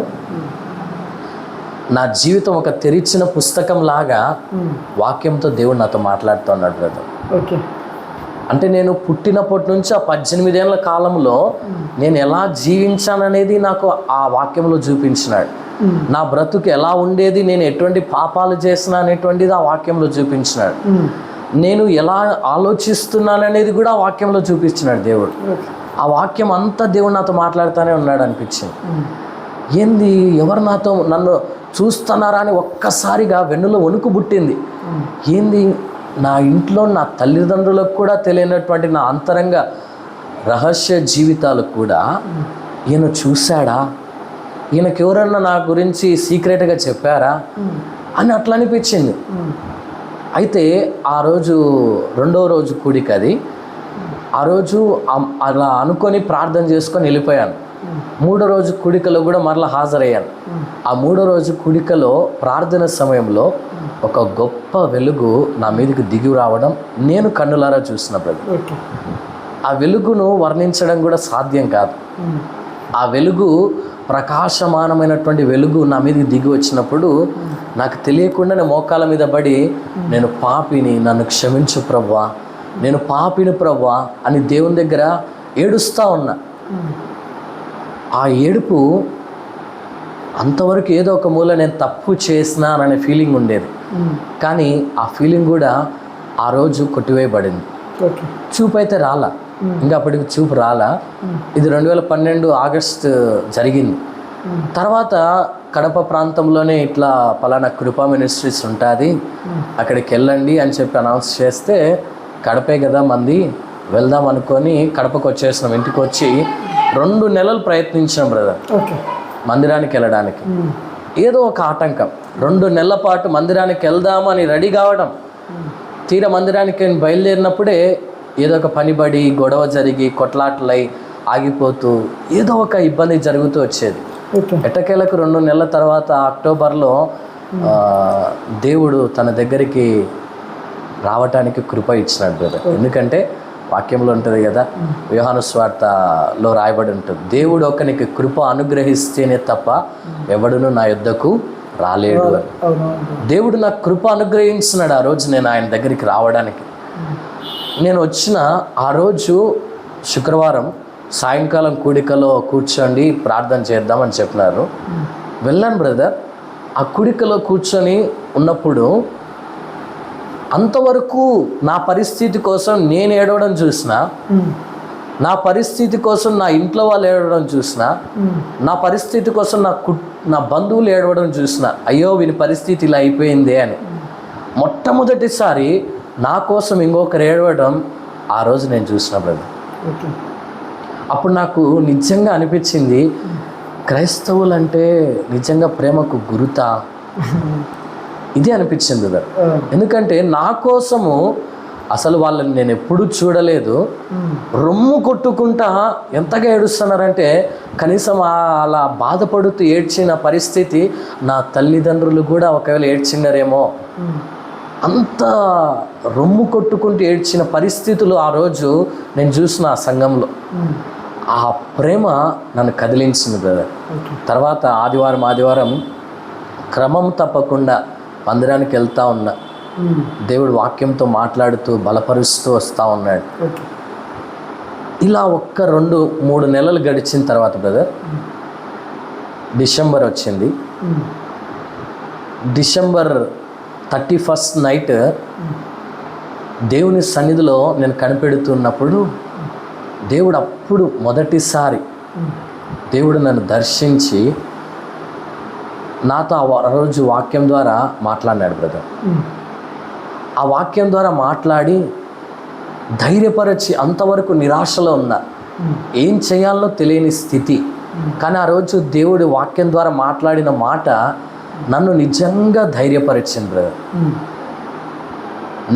నా జీవితం ఒక తెరిచిన పుస్తకం లాగా వాక్యంతో దేవుడు నాతో మాట్లాడుతూ ఉన్నాడు బ్రదర్. అంటే నేను పుట్టినప్పటి నుంచి ఆ 18 ఏళ్ల కాలంలో నేను ఎలా జీవించాననేది నాకు ఆ వాక్యంలో చూపించినాడు. నా బ్రతుకు ఎలా ఉండేది, నేను ఎటువంటి పాపాలు చేసినా అనేటువంటిది ఆ వాక్యంలో చూపించినాడు. నేను ఎలా ఆలోచిస్తున్నాననేది కూడా ఆ వాక్యంలో చూపించినాడు దేవుడు. ఆ వాక్యం అంతా దేవుడు నాతో మాట్లాడుతూనే ఉన్నాడు అనిపించింది. ఏంది, ఎవరు నన్ను చూస్తున్నారా అని ఒక్కసారిగా వెన్నులో వణుకు పుట్టింది. ఏంది, నా ఇంట్లో నా తల్లిదండ్రులకు కూడా తెలియనటువంటి నా అంతరంగ రహస్య జీవితాలు కూడా ఈయన చూశాడా, ఈయనకి ఎవరన్నా నా గురించి సీక్రెట్గా చెప్పారా అని అట్లా అనిపించింది. అయితే ఆ రోజు 2వ రోజు కూడిక అది. ఆ రోజు అలా అనుకొని ప్రార్థన చేసుకొని వెళ్ళిపోయాను. 3వ రోజు కూడికలో కూడా మరలా హాజరయ్యాను. ఆ 3వ రోజు కూడికలో ప్రార్థన సమయంలో ఒక గొప్ప వెలుగు నా మీదకి దిగి రావడం నేను కన్నులారా చూసిన బ్రదర్. ఆ వెలుగును వర్ణించడం కూడా సాధ్యం కాదు. ఆ వెలుగు, ప్రకాశమానమైనటువంటి వెలుగు నా మీదకి దిగి వచ్చినప్పుడు నాకు తెలియకుండానే మోకాల మీద పడి, నేను పాపిని, నన్ను క్షమించు ప్రభువా, నేను పాపిని ప్రభువా అని దేవుని దగ్గర ఏడుస్తూ ఉన్నా. ఆ ఏడుపు అంతవరకు ఏదో ఒక మూల నేను తప్పు చేసినాననే ఫీలింగ్ ఉండేది, కానీ ఆ ఫీలింగ్ కూడా ఆ రోజు కొట్టివేయబడింది. చూపు అయితే రాలా, ఇంకా అప్పటికి చూపు రాలా. ఇది 2012 ఆగస్టు జరిగింది. తర్వాత కడప ప్రాంతంలోనే ఇట్లా పలానా కృపా మినిస్ట్రీస్ ఉంటుంది, అక్కడికి వెళ్ళండి అని చెప్పి అనౌన్స్ చేస్తే, కడపే కదా మంది, వెళ్దాం అనుకొని కడపకు వచ్చేసినాం. ఇంటికి వచ్చి 2 నెలలు ప్రయత్నించాం బ్రదర్ మందిరానికి వెళ్ళడానికి. ఏదో ఒక ఆటంకం. 2 నెలల పాటు మందిరానికి వెళ్దామని రెడీ కావడం, తీర మందిరానికి బయలుదేరినప్పుడే ఏదో ఒక పనిబడి, గొడవ జరిగి, కొట్లాటలై ఆగిపోతూ ఏదో ఒక ఇబ్బంది జరుగుతూ వచ్చేది. ఓకే. ఎట్టకేలకు 2 నెలల తర్వాత అక్టోబర్లో దేవుడు తన దగ్గరికి రావటానికి కృప ఇచ్చినాడు బ్రదర్. ఎందుకంటే వాక్యంలో ఉంటుంది కదా, యోహాను స్వార్తలో రాయబడి ఉంటుంది, దేవుడు ఒకనికి కృప అనుగ్రహిస్తేనే తప్ప ఎవడును నా యొద్దకు రాలేడు అని. దేవుడు నాకు కృప అనుగ్రహించినాడు ఆ రోజు నేను ఆయన దగ్గరికి రావడానికి. నేను వచ్చిన ఆ రోజు శుక్రవారం సాయంకాలం కూడికలో కూర్చోండి ప్రార్థన చేద్దామని చెప్పినారు. వెళ్ళాను బ్రదర్. ఆ కూడికలో కూర్చొని ఉన్నప్పుడు అంతవరకు నా పరిస్థితి కోసం నేను ఏడవడం చూసిన, నా పరిస్థితి కోసం నా ఇంట్లో వాళ్ళు ఏడవడం చూసిన, నా పరిస్థితి కోసం నా బంధువులు ఏడవడం చూసిన, అయ్యో వీని పరిస్థితి ఇలా అయిపోయిందే అని. మొట్టమొదటిసారి నా కోసం ఇంకొకరు ఏడవడం ఆ రోజు నేను చూసిన బ్రదర్. అప్పుడు నాకు నిజంగా అనిపించింది, క్రైస్తవులు అంటే నిజంగా ప్రేమకు గురుతా ఇదే అనిపించింది బ్రదర్. ఎందుకంటే నా కోసము అసలు వాళ్ళని నేను ఎప్పుడూ చూడలేదు, రొమ్ము కొట్టుకుంటా ఎంతగా ఏడుస్తున్నారంటే కనీసం అలా బాధపడుతూ ఏడ్చిన పరిస్థితి నా తల్లిదండ్రులు కూడా ఒకవేళ ఏడ్చినారేమో, అంత రొమ్ము కొట్టుకుంటూ ఏడ్చిన పరిస్థితులు ఆ రోజు నేను చూసిన ఆ సంఘంలో. ఆ ప్రేమ నన్ను కదిలించింది బ్రదర్. తర్వాత ఆదివారం క్రమం తప్పకుండా మందిరానికి వెళ్తూ ఉన్నా, దేవుడు వాక్యంతో మాట్లాడుతూ బలపరుస్తూ వస్తూ ఉన్నాడు. ఇలా 1-2-3 నెలలు గడిచిన తర్వాత బ్రదర్ డిసెంబర్ వచ్చింది. డిసెంబర్ 31st నైట్ దేవుని సన్నిధిలో నేను కనిపెడుతున్నప్పుడు దేవుడు అప్పుడు మొదటిసారి దేవుడు నన్ను దర్శించి నాతో ఆ రోజు వాక్యం ద్వారా మాట్లాడినాడు బ్రదర్. ఆ వాక్యం ద్వారా మాట్లాడి ధైర్యపరచి, అంతవరకు నిరాశలో ఉన్నా, ఏం చేయాలో తెలియని స్థితి, కానీ ఆ రోజు దేవుడి వాక్యం ద్వారా మాట్లాడిన మాట నన్ను నిజంగా ధైర్యపరిచింది బ్రదర్.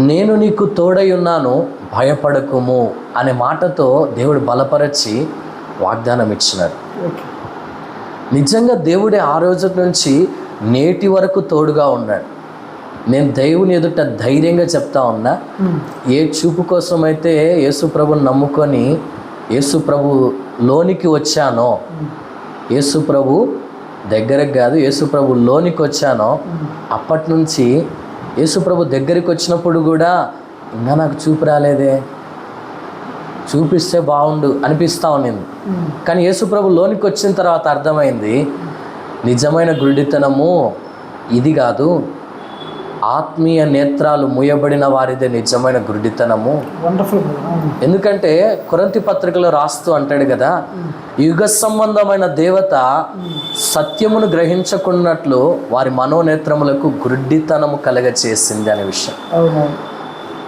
నేను నీకు తోడై ఉన్నాను భయపడకుము అనే మాటతో దేవుడు బలపరచి వాగ్దానం ఇచ్చినాడు. నిజంగా దేవుడే ఆ రోజు నుంచి నేటి వరకు తోడుగా ఉన్నాడు. నేను దేవుని ఎదుట ధైర్యంగా చెప్తా ఉన్నా, ఏ చూపు కోసం అయితే యేసు ప్రభుని నమ్ముకొని యేసు ప్రభు లోనికి వచ్చానో, యేసు ప్రభు దగ్గరకు కాదు యేసు ప్రభు లోనికి వచ్చానో, అప్పటి నుంచి యేసు ప్రభు దగ్గరికి వచ్చినప్పుడు కూడా ఇంకా నాకు చూపు రాలేదే, చూపిస్తే బాగుండు అనిపిస్తూ ఉన్నింది. కానీ యేసు ప్రభు లోనికి వచ్చిన తర్వాత అర్థమైంది, నిజమైన గురుడితనము ఇది కాదు, ఆత్మీయ నేత్రాలు మూయబడిన వారిదే నిజమైన గురుడితనము. ఎందుకంటే కొరింథీ పత్రికలో రాస్తూ అంటాడు కదా, యుగ సంబంధమైన దేవత సత్యమును గ్రహించకున్నట్లు వారి మనోనేత్రములకు గురుడితనము కలగచేసింది అనే విషయం.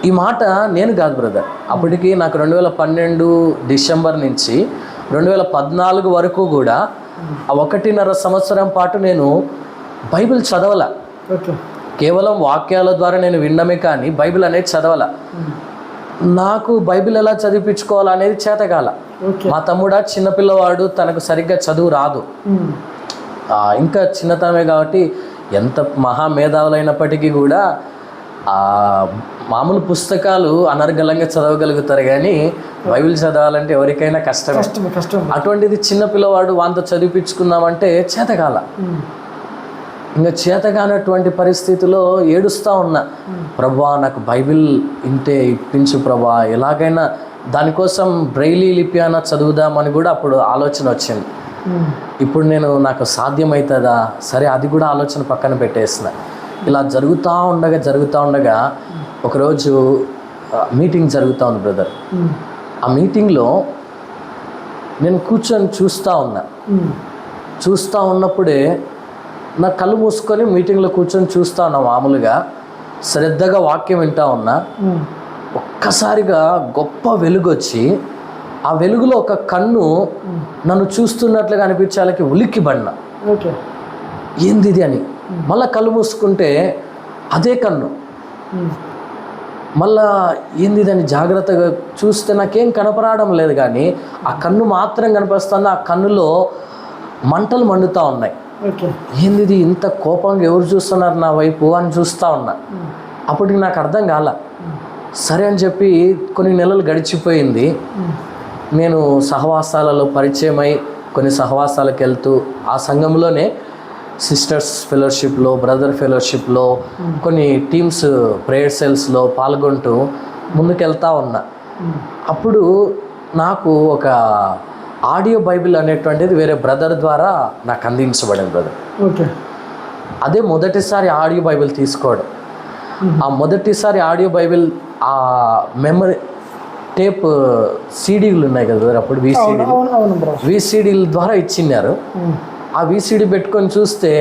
ఈ మాట నేను కాదు బ్రదర్. అప్పటికి నాకు 2012 డిసెంబర్ నుంచి 2014 వరకు కూడా ఆ 1.5 సంవత్సరం పాటు నేను బైబిల్ చదవాల. కేవలం వాక్యాల ద్వారా నేను విన్నమే కానీ బైబిల్ అనేది చదవాల. నాకు బైబిల్ ఎలా చదివించుకోవాలనేది చేతకాల. మా తమ్ముడా చిన్నపిల్లవాడు, తనకు సరిగ్గా చదువు రాదు, ఇంకా చిన్నతనమే కాబట్టి ఎంత మహామేధావులైనప్పటికీ కూడా మామూలు పుస్తకాలు అనర్గళంగా చదవగలుగుతారు, కానీ బైబిల్ చదవాలంటే ఎవరికైనా కష్టం. అటువంటిది చిన్న పిల్లవాడు వాంతో చదివించుకుందామంటే చేతకాల. ఇంకా చేతగానటువంటి పరిస్థితిలో ఏడుస్తూ ఉన్నా, ప్రభా నాకు బైబిల్ ఇంటే ఇప్పించు ప్రభా, ఎలాగైనా దానికోసం బ్రెయిలీ లిపి అన్న చదువుదామని కూడా అప్పుడు ఆలోచన వచ్చింది. ఇప్పుడు నాకు సాధ్యమవుతుందా, సరే అది కూడా ఆలోచన పక్కన పెట్టేసిన. ఇలా జరుగుతూ ఉండగా ఒకరోజు మీటింగ్ జరుగుతూ ఉంది బ్రదర్. ఆ మీటింగ్లో నేను కూర్చొని చూస్తూ ఉన్నప్పుడే నా కళ్ళు మూసుకొని మీటింగ్లో కూర్చొని చూస్తూ ఉన్నా, మామూలుగా శ్రద్ధగా వాక్యం వింటూ ఉన్నా. ఒక్కసారిగా గొప్ప వెలుగు వచ్చి ఆ వెలుగులో ఒక కన్ను నన్ను చూస్తున్నట్లుగా అనిపించాలకి ఉలిక్కిపడినా, ఏంది ఇది అని. మళ్ళీ కళ్ళు మూసుకుంటే అదే కన్ను, మళ్ళా ఏంది అని జాగ్రత్తగా చూస్తే నాకేం కనపడడం లేదు, కానీ ఆ కన్ను మాత్రం కనిపిస్తుంది. ఆ కన్నులో మంటలు మండుతూ ఉన్నాయి. ఓకే. ఏంది ఇది ఇంత కోపంగా ఎవరు చూస్తున్నారు నా వైపు అని చూస్తూ ఉన్నా. అప్పటికి నాకు అర్థం కాల. సరే అని చెప్పి కొన్ని నెలలు గడిచిపోయింది. నేను సహవాసాలలో పరిచయమై కొన్ని సహవాసాలకు వెళ్తూ ఆ సంఘంలోనే సిస్టర్స్ ఫెలోషిప్లో, బ్రదర్ ఫెలోషిప్లో, కొన్ని టీమ్స్ ప్రేయర్ సెల్స్లో పాల్గొంటూ ముందుకెళ్తా ఉన్నా. అప్పుడు నాకు ఒక ఆడియో బైబిల్ అనేటువంటిది వేరే బ్రదర్ ద్వారా నాకు అందించబడింది బ్రదర్. ఓకే. అదే మొదటిసారి ఆడియో బైబిల్ తీసుకోవడం. ఆ మొదటిసారి ఆడియో బైబిల్ ఆ మెమరీ టేప్ సీడీలు ఉన్నాయి కదా బ్రదర్, అప్పుడు విసిడీల ద్వారా ఇచ్చిన్నారు. ఆ విసిడి పెట్టుకొని చూస్తే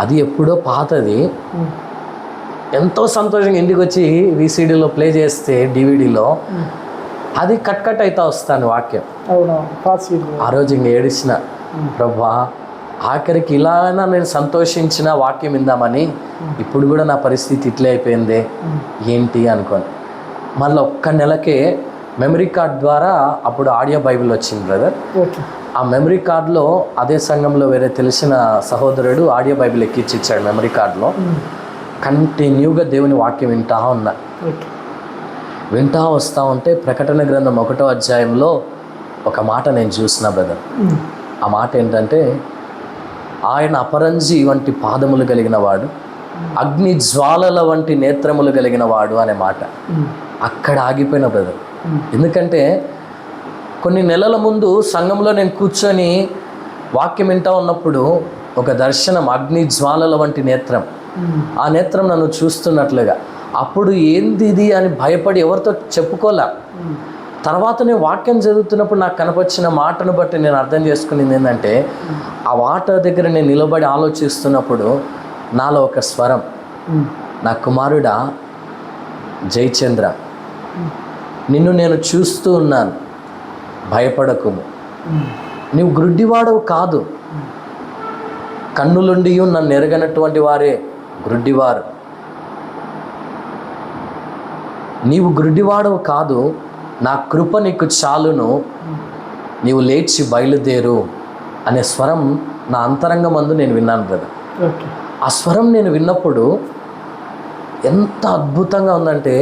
అది ఎప్పుడో పాతది. ఎంతో సంతోషంగా ఇంటికి వచ్చి విసిడీలో ప్లే చేస్తే డివిడీలో అది కట్ అవుతా వస్తాను వాక్యం. ఆ రోజు ఇంక ఏడిచిన, ప్రభా ఆఖరికి ఇలా అయినా నేను సంతోషించిన వాక్యం ఇందామని, ఇప్పుడు కూడా నా పరిస్థితి ఇట్లే అయిపోయింది ఏంటి అనుకోని. మళ్ళీ ఒక్క నెలకే మెమరీ కార్డ్ ద్వారా అప్పుడు ఆడియో బైబిల్ వచ్చింది బ్రదర్. ఆ మెమరీ కార్డులో అదే సంఘంలో వేరే తెలిసిన సహోదరుడు ఆడియో బైబిల్ ఎక్కిచ్చిచ్చాడు. మెమరీ కార్డులో కంటిన్యూగా దేవుని వాక్యం వింటా ఉన్నా. వింటా వస్తూ ఉంటే ప్రకటన గ్రంథం 1వ అధ్యాయంలో ఒక మాట నేను చూసిన బ్రదర్. ఆ మాట ఏంటంటే, ఆయన అపరంజి వంటి పాదములు కలిగిన వాడు, అగ్ని జ్వాలల వంటి నేత్రములు కలిగిన వాడు అనే మాట. అక్కడ ఆగిపోయిన బ్రదర్. ఎందుకంటే కొన్ని నెలల ముందు సంఘంలో నేను కూర్చొని వాక్యం వింటా ఉన్నప్పుడు ఒక దర్శనం, అగ్ని జ్వాలల వంటి నేత్రం. ఆ నేత్రం నన్ను చూస్తున్నట్లుగా. అప్పుడు ఏంది ఇది అని భయపడి ఎవరితో చెప్పుకోలే. తర్వాత నేను వాక్యం చదువుతున్నప్పుడు నాకు కనపచ్చిన మాటను బట్టి నేను అర్థం చేసుకునేది ఏంటంటే, ఆ మాట దగ్గర నేను నిలబడి ఆలోచిస్తున్నప్పుడు నాలో ఒక స్వరం, నా కుమారుడా జయచంద్ర, నిన్ను నేను చూస్తూ ఉన్నాను, భయపడకుము, నీవు గ్రుడ్డివాడవు కాదు. కన్నులుండి నన్ను ఎరగనటువంటి వారే గ్రుడ్డివారు. నీవు గ్రుడ్డివాడవు కాదు, నా కృప నీకు చాలును, నీవు లేచి బయలుదేరు అనే స్వరం నా అంతరంగమందు నేను విన్నాను బ్రదర్. ఆ స్వరం నేను విన్నప్పుడు ఎంత అద్భుతంగా ఉందంటే,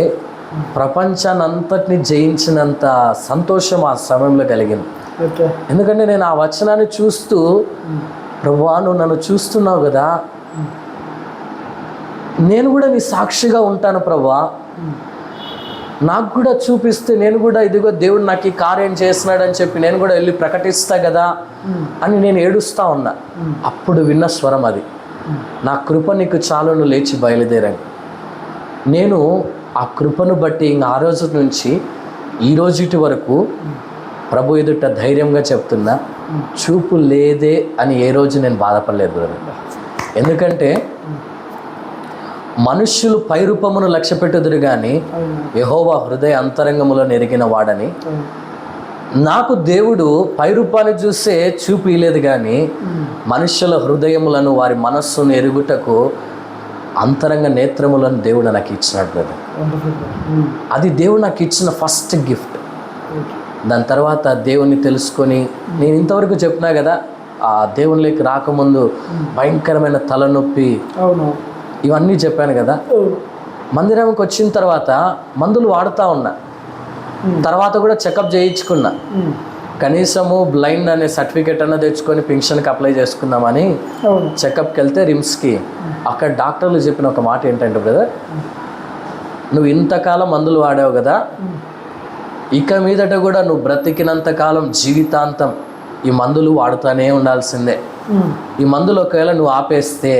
ప్రపంచాన్ని అంతటిని జయించినంత సంతోషం ఆ సమయంలో కలిగింది. ఎందుకంటే నేను ఆ వచనాన్ని చూస్తూ, ప్రభువా నువ్వు నన్ను చూస్తున్నావు కదా, నేను కూడా నీ సాక్షిగా ఉంటాను ప్రభువా, నాకు కూడా చూపిస్తే నేను కూడా ఇదిగో దేవుడు నాకు ఈ కార్యం చేస్తున్నాడని చెప్పి నేను కూడా వెళ్ళి ప్రకటిస్తా కదా అని నేను ఏడుస్తూ ఉన్నా. అప్పుడు విన్న స్వరం అది, నా కృప నీకు చాలును, లేచి బయలుదేరాను. నేను ఆ కృపను బట్టి ఇంకా ఆ రోజు నుంచి ఈ రోజుటి వరకు ప్రభు ఎదుట ధైర్యంగా చెప్తున్నా, చూపు లేదే అని ఏ రోజు నేను బాధపడలేదు బ్రదర్. ఎందుకంటే మనుష్యులు పైరూపమును లక్ష్య పెట్టుదురు కానీ యెహోవా హృదయ అంతరంగములో నెరిగిన వాడని. నాకు దేవుడు పైరూపాన్ని చూస్తే చూపు ఇలేదు కానీ మనుష్యుల హృదయములను, వారి మనస్సును ఎరుగుటకు అంతరంగ నేత్రములను దేవుడు నాకు ఇచ్చినాడు బ్రదర్. అది దేవుడు నాకు ఇచ్చిన ఫస్ట్ గిఫ్ట్. దాని తర్వాత దేవుణ్ణి తెలుసుకొని, నేను ఇంతవరకు చెప్పినా కదా, ఆ దేవునిలోకి రాకముందు భయంకరమైన తలనొప్పి ఇవన్నీ చెప్పాను కదా. మందిరంకి వచ్చిన తర్వాత మందులు వాడుతూ ఉన్నా, తర్వాత కూడా చెకప్ చేయించుకున్నా. కనీసము బ్లైండ్ అనే సర్టిఫికేట్ అన్న తెచ్చుకొని పెన్షన్కి అప్లై చేసుకుందామని చెకప్కి వెళ్తే రిమ్స్కి, అక్కడ డాక్టర్లు చెప్పిన ఒక మాట ఏంటంటే బ్రదర్, నువ్వు ఇంతకాలం మందులు వాడావు కదా, ఇక మీదట కూడా నువ్వు బ్రతికినంతకాలం జీవితాంతం ఈ మందులు వాడుతూనే ఉండాల్సిందే. ఈ మందులు ఒకవేళ నువ్వు ఆపేస్తే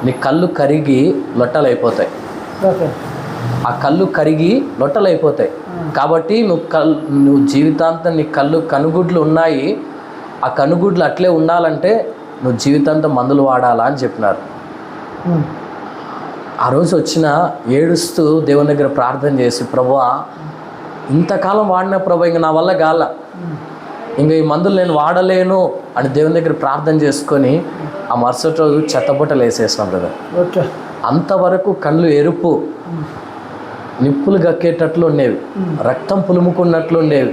నీ కళ్ళు కరిగి లొట్టలైపోతాయి. ఆ కళ్ళు కరిగి లొట్టలైపోతాయి. కాబట్టి నువ్వు జీవితాంతం నీ కనుగుడ్లు ఉన్నాయి, ఆ కనుగుడ్లు అట్లే ఉండాలంటే నువ్వు జీవితాంతం మందులు వాడాలా అని చెప్పినారు. ఆ రోజు వచ్చిన ఏడుస్తూ దేవుని దగ్గర ప్రార్థన చేసి, ప్రభువా ఇంతకాలం వాడిన ప్రభు, ఇంక నా వల్ల గాల, ఇంక ఈ మందులు నేను వాడలేను అని దేవుని దగ్గర ప్రార్థన చేసుకొని ఆ మరుసటి రోజు చెత్తబుట్టలు వేసేసినాం కదా. అంతవరకు కళ్ళు ఎరుపు, నిప్పులు గక్కేటట్లు ఉండేవి, రక్తం పులుముకున్నట్లు ఉండేవి,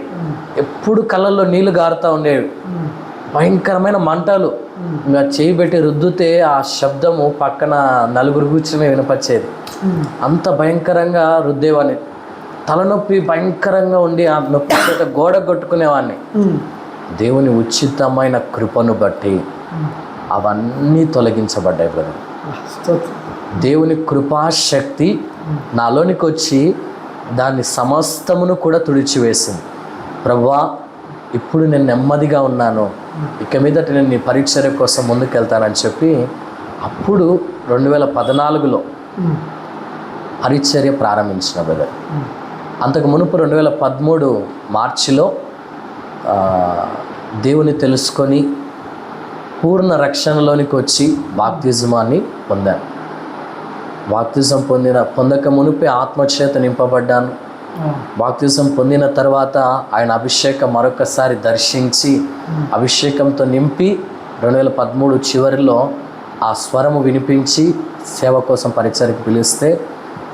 ఎప్పుడు కళ్ళల్లో నీళ్లు గారుతూ ఉండేవి. భయంకరమైన మంటలు, ఇంకా చేయి పెట్టి రుద్దుతే ఆ శబ్దము పక్కన నలుగురు కూర్చుని వినపచ్చేది. అంత భయంకరంగా రుద్దేవాడిని. తలనొప్పి భయంకరంగా ఉండి ఆ నొప్పి చేత గోడ కొట్టుకునేవాడిని. దేవుని ఉచితమైన కృపను బట్టి అవన్నీ తొలగించబడ్డాయి బ్రదర్. దేవుని కృపాశక్తి నాలోనికి వచ్చి దాన్ని సమస్తమును కూడా తుడిచివేసింది. ప్రభువా, ఇప్పుడు నేను నెమ్మదిగా ఉన్నాను, ఇక మీదట నేను నీ పరిచర్య కోసం ముందుకెళ్తానని చెప్పి అప్పుడు 2014లో పరిచర్య ప్రారంభించిన బ్రదర్. అంతకు మునుపు 2013 మార్చిలో దేవుని తెలుసుకొని పూర్ణ రక్షణలోనికి వచ్చి బాప్తిజమాన్ని పొందాను. బాప్తిజం పొందక మునిపే ఆత్మచేత నింపబడ్డాను. బాప్తిజం పొందిన తర్వాత ఆయన అభిషేకం మరొకసారి దర్శించి అభిషేకంతో నింపి 2013 చివరిలో ఆ స్వరము వినిపించి సేవ కోసం పరిచర్యకు పిలిస్తే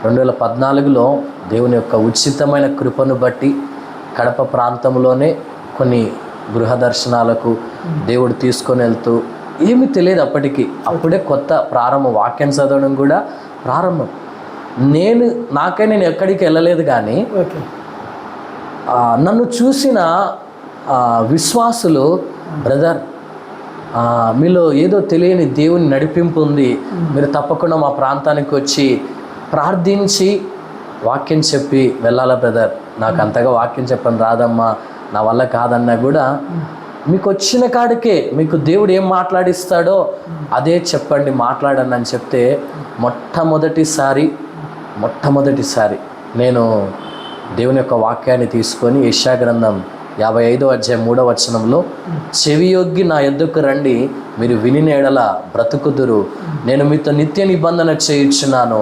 2014లో దేవుని యొక్క ఉచితమైన కృపను బట్టి కడప ప్రాంతంలోనే కొన్ని గృహ దర్శనాలకు దేవుడు తీసుకొని వెళ్తూ, ఏమీ తెలియదు అప్పుడే కొత్త ప్రారంభం, వాక్యం చదవడం కూడా ప్రారంభం. నేను ఎక్కడికి వెళ్ళలేదు, కానీ నన్ను చూసిన విశ్వాసులు, బ్రదర్ మీలో ఏదో తెలియని దేవుని నడిపింపు ఉంది, మీరు తప్పకుండా మా ప్రాంతానికి వచ్చి ప్రార్థించి వాక్యం చెప్పి వెళ్ళాలా బ్రదర్, నాకు అంతగా వాక్యం చెప్పని రాదమ్మా, నా వల్ల కాదన్నా కూడా మీకు వచ్చిన కాడికే మీకు దేవుడు ఏం మాట్లాడిస్తాడో అదే చెప్పండి, మాట్లాడండి అని చెప్తే మొట్టమొదటిసారి నేను దేవుని యొక్క వాక్యాన్ని తీసుకొని యెషయా గ్రంథం 55వ అధ్యాయం 3వ వచనంలో, చెవియొగ్గి నా యొద్దకు రండి, మీరు వినిన ఎడల బ్రతుకుదురు, నేను మీతో నిత్య నిబంధన చేయుచున్నాను,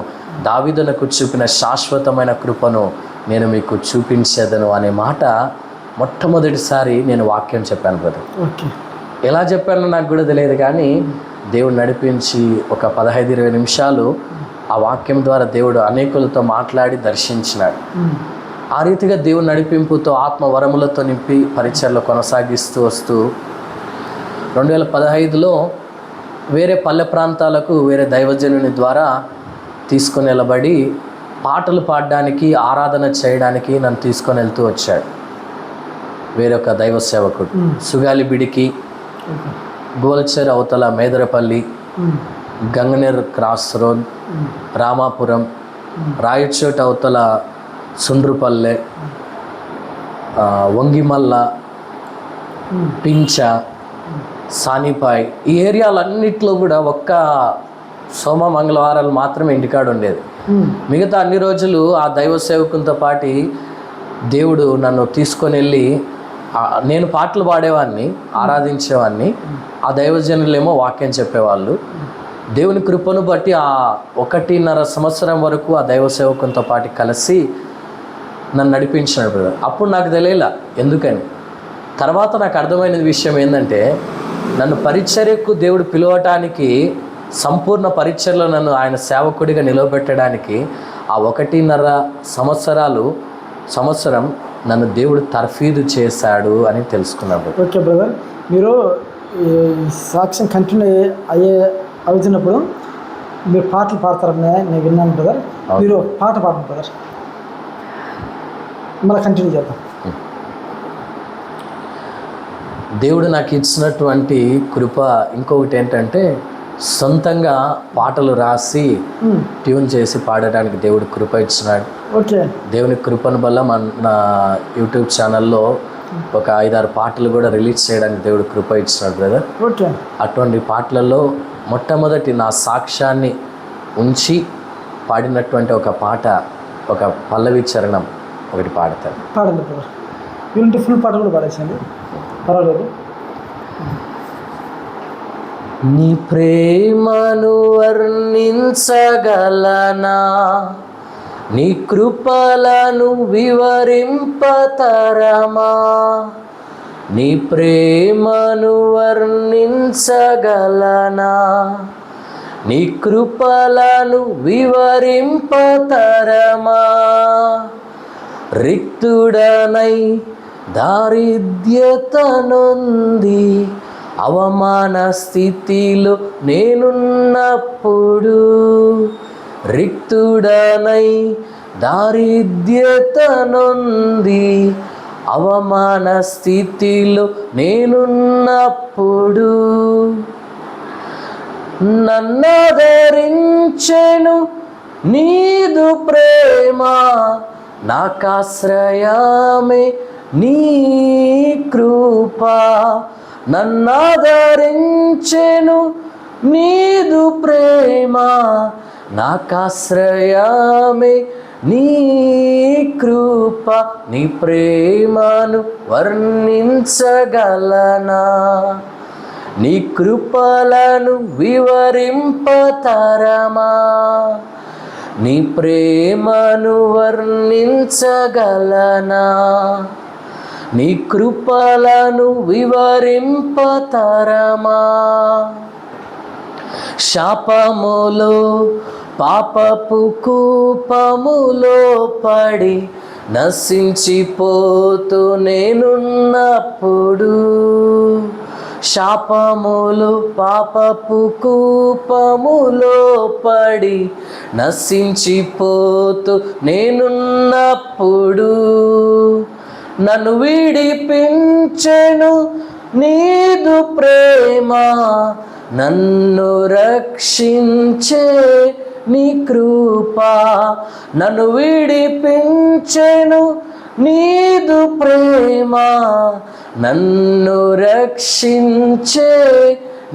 దావీదునకు చూపిన శాశ్వతమైన కృపను నేను మీకు చూపించేదను అనే మాట మొట్టమొదటిసారి నేను వాక్యం చెప్పాను బ్రదర్. ఎలా చెప్పానో నాకు కూడా తెలియదు, కానీ దేవుడు నడిపించి ఒక 15-20 నిమిషాలు ఆ వాక్యం ద్వారా దేవుడు అనేకులతో మాట్లాడి దర్శించినాడు. ఆ రీతిగా దేవుని నడిపింపుతో ఆత్మ వరములతో నింపి పరిచర్యలు కొనసాగిస్తూ వస్తూ 2015లో వేరే పల్లె ప్రాంతాలకు వేరే దైవజనుని ద్వారా తీసుకొని వెళ్ళబడి పాటలు పాడడానికి, ఆరాధన చేయడానికి నన్ను తీసుకొని వెళ్తూ వచ్చాడు వేరొక దైవ సేవకుడు. సుగాలిబిడికి, గోల్చర్ అవతల మేదరపల్లి, గంగనేర్ క్రాస్ రోడ్, రామాపురం, రాయచోట్ అవతల సుండ్రుపల్లె, వంగిమల్ల, పించ, సానిపాయ్, ఈ ఏరియాలన్నిట్లో కూడా ఒక్క సోమ మంగళవారాలు మాత్రమే ఇంటికాడ ఉండేది. మిగతా అన్ని రోజులు ఆ దైవ సేవకునితో పాటు దేవుడు నన్ను తీసుకొని వెళ్ళి, నేను పాటలు పాడేవాడిని, ఆరాధించేవాడిని, ఆ దైవజనులేమో వాక్యం చెప్పేవాళ్ళు. దేవుని కృపను బట్టి ఆ 1.5 సంవత్సరం వరకు ఆ దైవ సేవకునితో పాటు కలిసి నన్ను నడిపించినాడు బ్రదర్. అప్పుడు నాకు తెలియలా ఎందుకని. తర్వాత నాకు అర్థమైన విషయం ఏంటంటే, నన్ను పరిచర్యకు దేవుడు పిలవటానికి, సంపూర్ణ పరిచర్యలో నన్ను ఆయన సేవకుడిగా నిలవబెట్టడానికి ఆ 1.5 సంవత్సరం నన్ను దేవుడు తర్ఫీదు చేశాడు అని తెలుసుకున్నాడు. ఓకే బ్రదర్, మీరు ఈ సాక్ష్యం కంటిన్యూ అవుతున్నప్పుడు మీరు పాటలు పాడతారని నేను విన్నాను బ్రదర్. మీరు పాట పాడండి బ్రదర్, మళ్ళీ కంటిన్యూ చేద్దాం. దేవుడు నాకు ఇచ్చినటువంటి కృప ఇంకొకటి ఏంటంటే, సొంతంగా పాటలు రాసి ట్యూన్ చేసి పాడడానికి దేవుడు కృప ఇచ్చినాడు. ఓకే, దేవుని కృపను వల్ల నా యూట్యూబ్ ఛానల్లో ఒక 5-6 పాటలు కూడా రిలీజ్ చేయడానికి దేవుడు కృప ఇచ్చినాడు బ్రదర్. ఓకే, అటువంటి పాటలలో మొట్టమొదటి నా సాక్ష్యాన్ని ఉంచి పాడినటువంటి ఒక పాట, ఒక పల్లవి చరణం ఒకటి పాడతాను. పాడండి బ్రదర్. వీళ్ళంటే ఫుల్ పాట కూడా పాడేసండి, పర్వాలేదు. నీ ప్రేమను వర్ణించగలనా, నీ కృపలను వివరింపతరమా, నీ ప్రేమను వర్ణించగలనా, నీ కృపలను వివరింపతరమా, రిక్తుడనై దారిద్ర్యత నొంది అవమాన స్థితిలో నేనున్నప్పుడు, రిక్తుడనై దారిద్ర్యత నొంది, అవమాన స్థితిలో నేనున్నప్పుడు నన్నదరించెను నీదు ప్రేమ, నాకాశ్రయమే నీ కృప. నన్నదరించెను నీదు ప్రేమ, నాకాశ్రయమే నీ కృప. నీ ప్రేమను వర్ణించగలనా, నీ కృపలను వివరింపతరమా. నీ ప్రేమను వర్ణించగలనా, నీ కృపలను వివరింపతరమా. శాపములో పాపపు కూపములో పడి నశించిపోతూ నేనున్నప్పుడు, శాపములు పాపపు కూపములో పడి నశించిపోతూ నేనున్నప్పుడు, నన్ను విడిపించెను నీదు ప్రేమ, నన్ను రక్షించే నీ కృప. నన్ను విడిపించెను నీదు ప్రేమ, నన్ను రక్షించే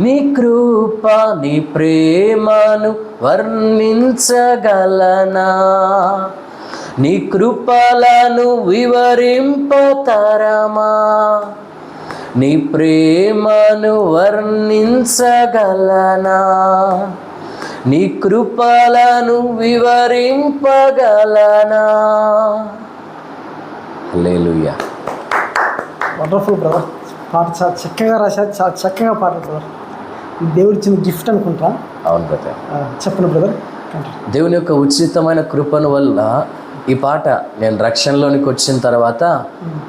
నీ కృప. నీ ప్రేమను వర్ణించగలనా, నీ కృపలను వివరింపతరమా. నీ ప్రేమను వర్ణించగలనా, నీ కృపలను వివరింపగలనా. హల్లెలూయా. వండర్ఫుల్ బ్రదర్, పాట చాలా చక్కగా రాశారు, చాలా చక్కగా పాడారు బ్రదర్. దేవుడి ఇచ్చిన గిఫ్ట్ అనుకుంటా. అవును బ్రదర్. చెప్పండి బ్రదర్. దేవుని యొక్క ఉచితమైన కృపను వల్ల ఈ పాట నేను రక్షణలోనికి వచ్చిన తర్వాత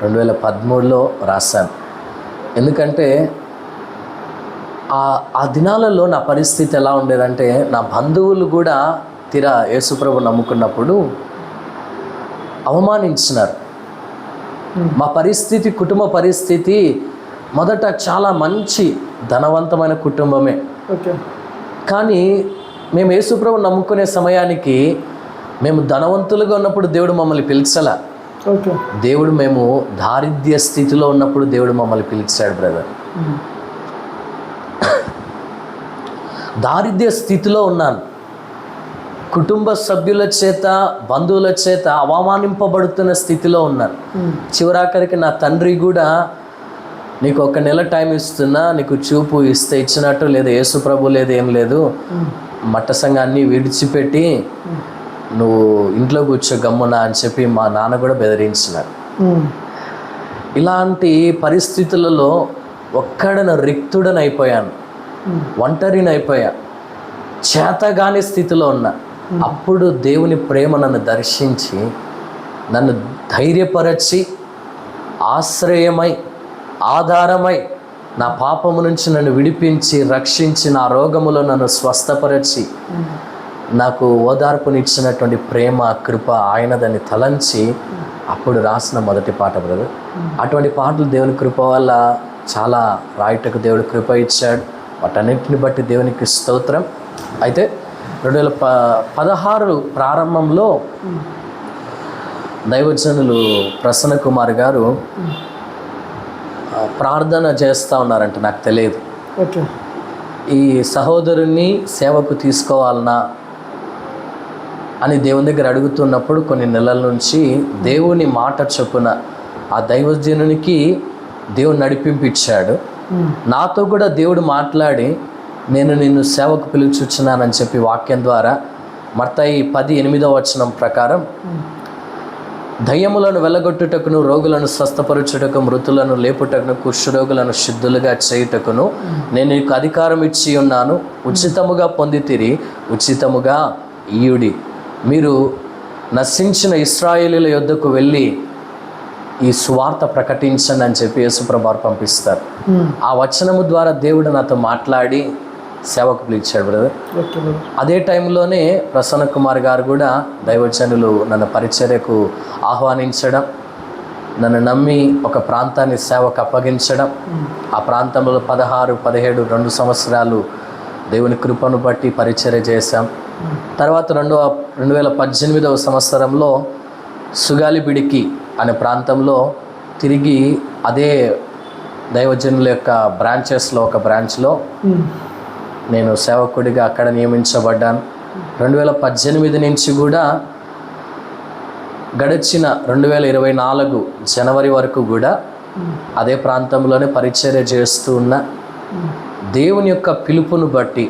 2013లో రాశాను. ఎందుకంటే ఆ దినాలలో నా పరిస్థితి ఎలా ఉండేదంటే, నా బంధువులు కూడా తీరా యేసుప్రభు నమ్ముకున్నప్పుడు అవమానించినారు. మా పరిస్థితి, కుటుంబ పరిస్థితి మొదట చాలా మంచి ధనవంతమైన కుటుంబమే. కానీ మేము యేసుప్రభు నమ్ముకునే సమయానికి మేము ధనవంతులుగా ఉన్నప్పుడు దేవుడు మమ్మల్ని పిలిచలా. దేవుడు మేము దారిద్ర్య స్థితిలో ఉన్నప్పుడు దేవుడు మమ్మల్ని పిలిచాడు బ్రదర్. దారిద్ర్య స్థితిలో ఉన్నాను, కుటుంబ సభ్యుల చేత బంధువుల చేత అవమానింపబడుతున్న స్థితిలో ఉన్నాను. చివరాఖరికి నా తండ్రి కూడా, నీకు 1 నెల టైం ఇస్తున్నా, నీకు చూపు ఇస్తే ఇచ్చినట్టు, లేదా యేసుప్రభు లేదు ఏం లేదు, మట్ట సంఘాన్ని విడిచిపెట్టి నువ్వు ఇంట్లో కూర్చో గమ్మున అని చెప్పి మా నాన్న కూడా బెదిరించినారు. ఇలాంటి పరిస్థితులలో ఒక్కడను రిక్తుడని అయిపోయాను, ఒంటరిని అయిపోయా, చేతగాని స్థితిలో ఉన్నా. అప్పుడు దేవుని ప్రేమ నన్ను దర్శించి, నన్ను ధైర్యపరచి, ఆశ్రయమై, ఆధారమై, నా పాపము నుంచి నన్ను విడిపించి, రక్షించి, నా రోగములో నన్ను స్వస్థపరచి, నాకు ఓదార్పునిచ్చినటువంటి ప్రేమ, కృప ఆయన దాన్ని తలంచి అప్పుడు రాసిన మొదటి పాట బ్రదర్. అటువంటి పాటలు దేవుని కృప వల్ల చాలా రాయటకు దేవుడు కృప ఇచ్చాడు. వాటన్నింటిని బట్టి దేవునికి స్తోత్రం. అయితే 2016 ప్రారంభంలో దైవజనులు ప్రసన్న కుమార్ గారు ప్రార్థన చేస్తూ ఉన్నారంట, నాకు తెలియదు. ఈ సహోదరుని సేవకు తీసుకోవాలన్నా అని దేవుని దగ్గర అడుగుతున్నప్పుడు కొన్ని నెలల నుంచి దేవుని మాట చొప్పున ఆ దైవజనునికి దేవుడు నడిపించాడు. నాతో కూడా దేవుడు మాట్లాడి, నేను నిన్ను సేవకు పిలుచుచున్నానని చెప్పి వాక్యం ద్వారా మత్తయి 10:8 ప్రకారం, దయ్యములను వెళ్ళగొట్టుటకును, రోగులను స్వస్థపరచుటకు, మృతులను లేపుటకును, కుష్ఠరోగులను శుద్ధులుగా చేయుటకును నేను నీకు అధికారం ఇచ్చి ఉన్నాను. ఉచితముగా పొందితిరి, ఉచితముగా ఇయ్యుడి. మీరు నశించిన ఇశ్రాయేలీయుల యొద్దకు వెళ్ళి ఈ సువార్త ప్రకటించండి అని చెప్పి యేసుప్రభు వారు పంపిస్తారు. ఆ వచనము ద్వారా దేవుడు నాతో మాట్లాడి సేవకు పిలిచాడు బ్రదర్. Okay brother. అదే టైంలోనే ప్రసన్న కుమార్ గారు కూడా దైవజనులు నన్ను పరిచర్యకు ఆహ్వానించడం, నన్ను నమ్మి ఒక ప్రాంతాన్ని సేవకు అప్పగించడం, ఆ ప్రాంతంలో 16, 17, 2 సంవత్సరాలు దేవుని కృపను బట్టి పరిచర్య చేశాం. తర్వాత 2018వ సంవత్సరంలో సుగాలిబిడికి అనే ప్రాంతంలో తిరిగి అదే దైవజనుల యొక్క బ్రాంచెస్లో ఒక బ్రాంచ్లో నేను సేవకుడిగా అక్కడ నియమించబడ్డాను. 2018 నుంచి కూడా గడిచిన 2024 జనవరి వరకు కూడా అదే ప్రాంతంలోనే పరిచర్య చేస్తూ ఉన్న దేవుని యొక్క పిలుపును బట్టి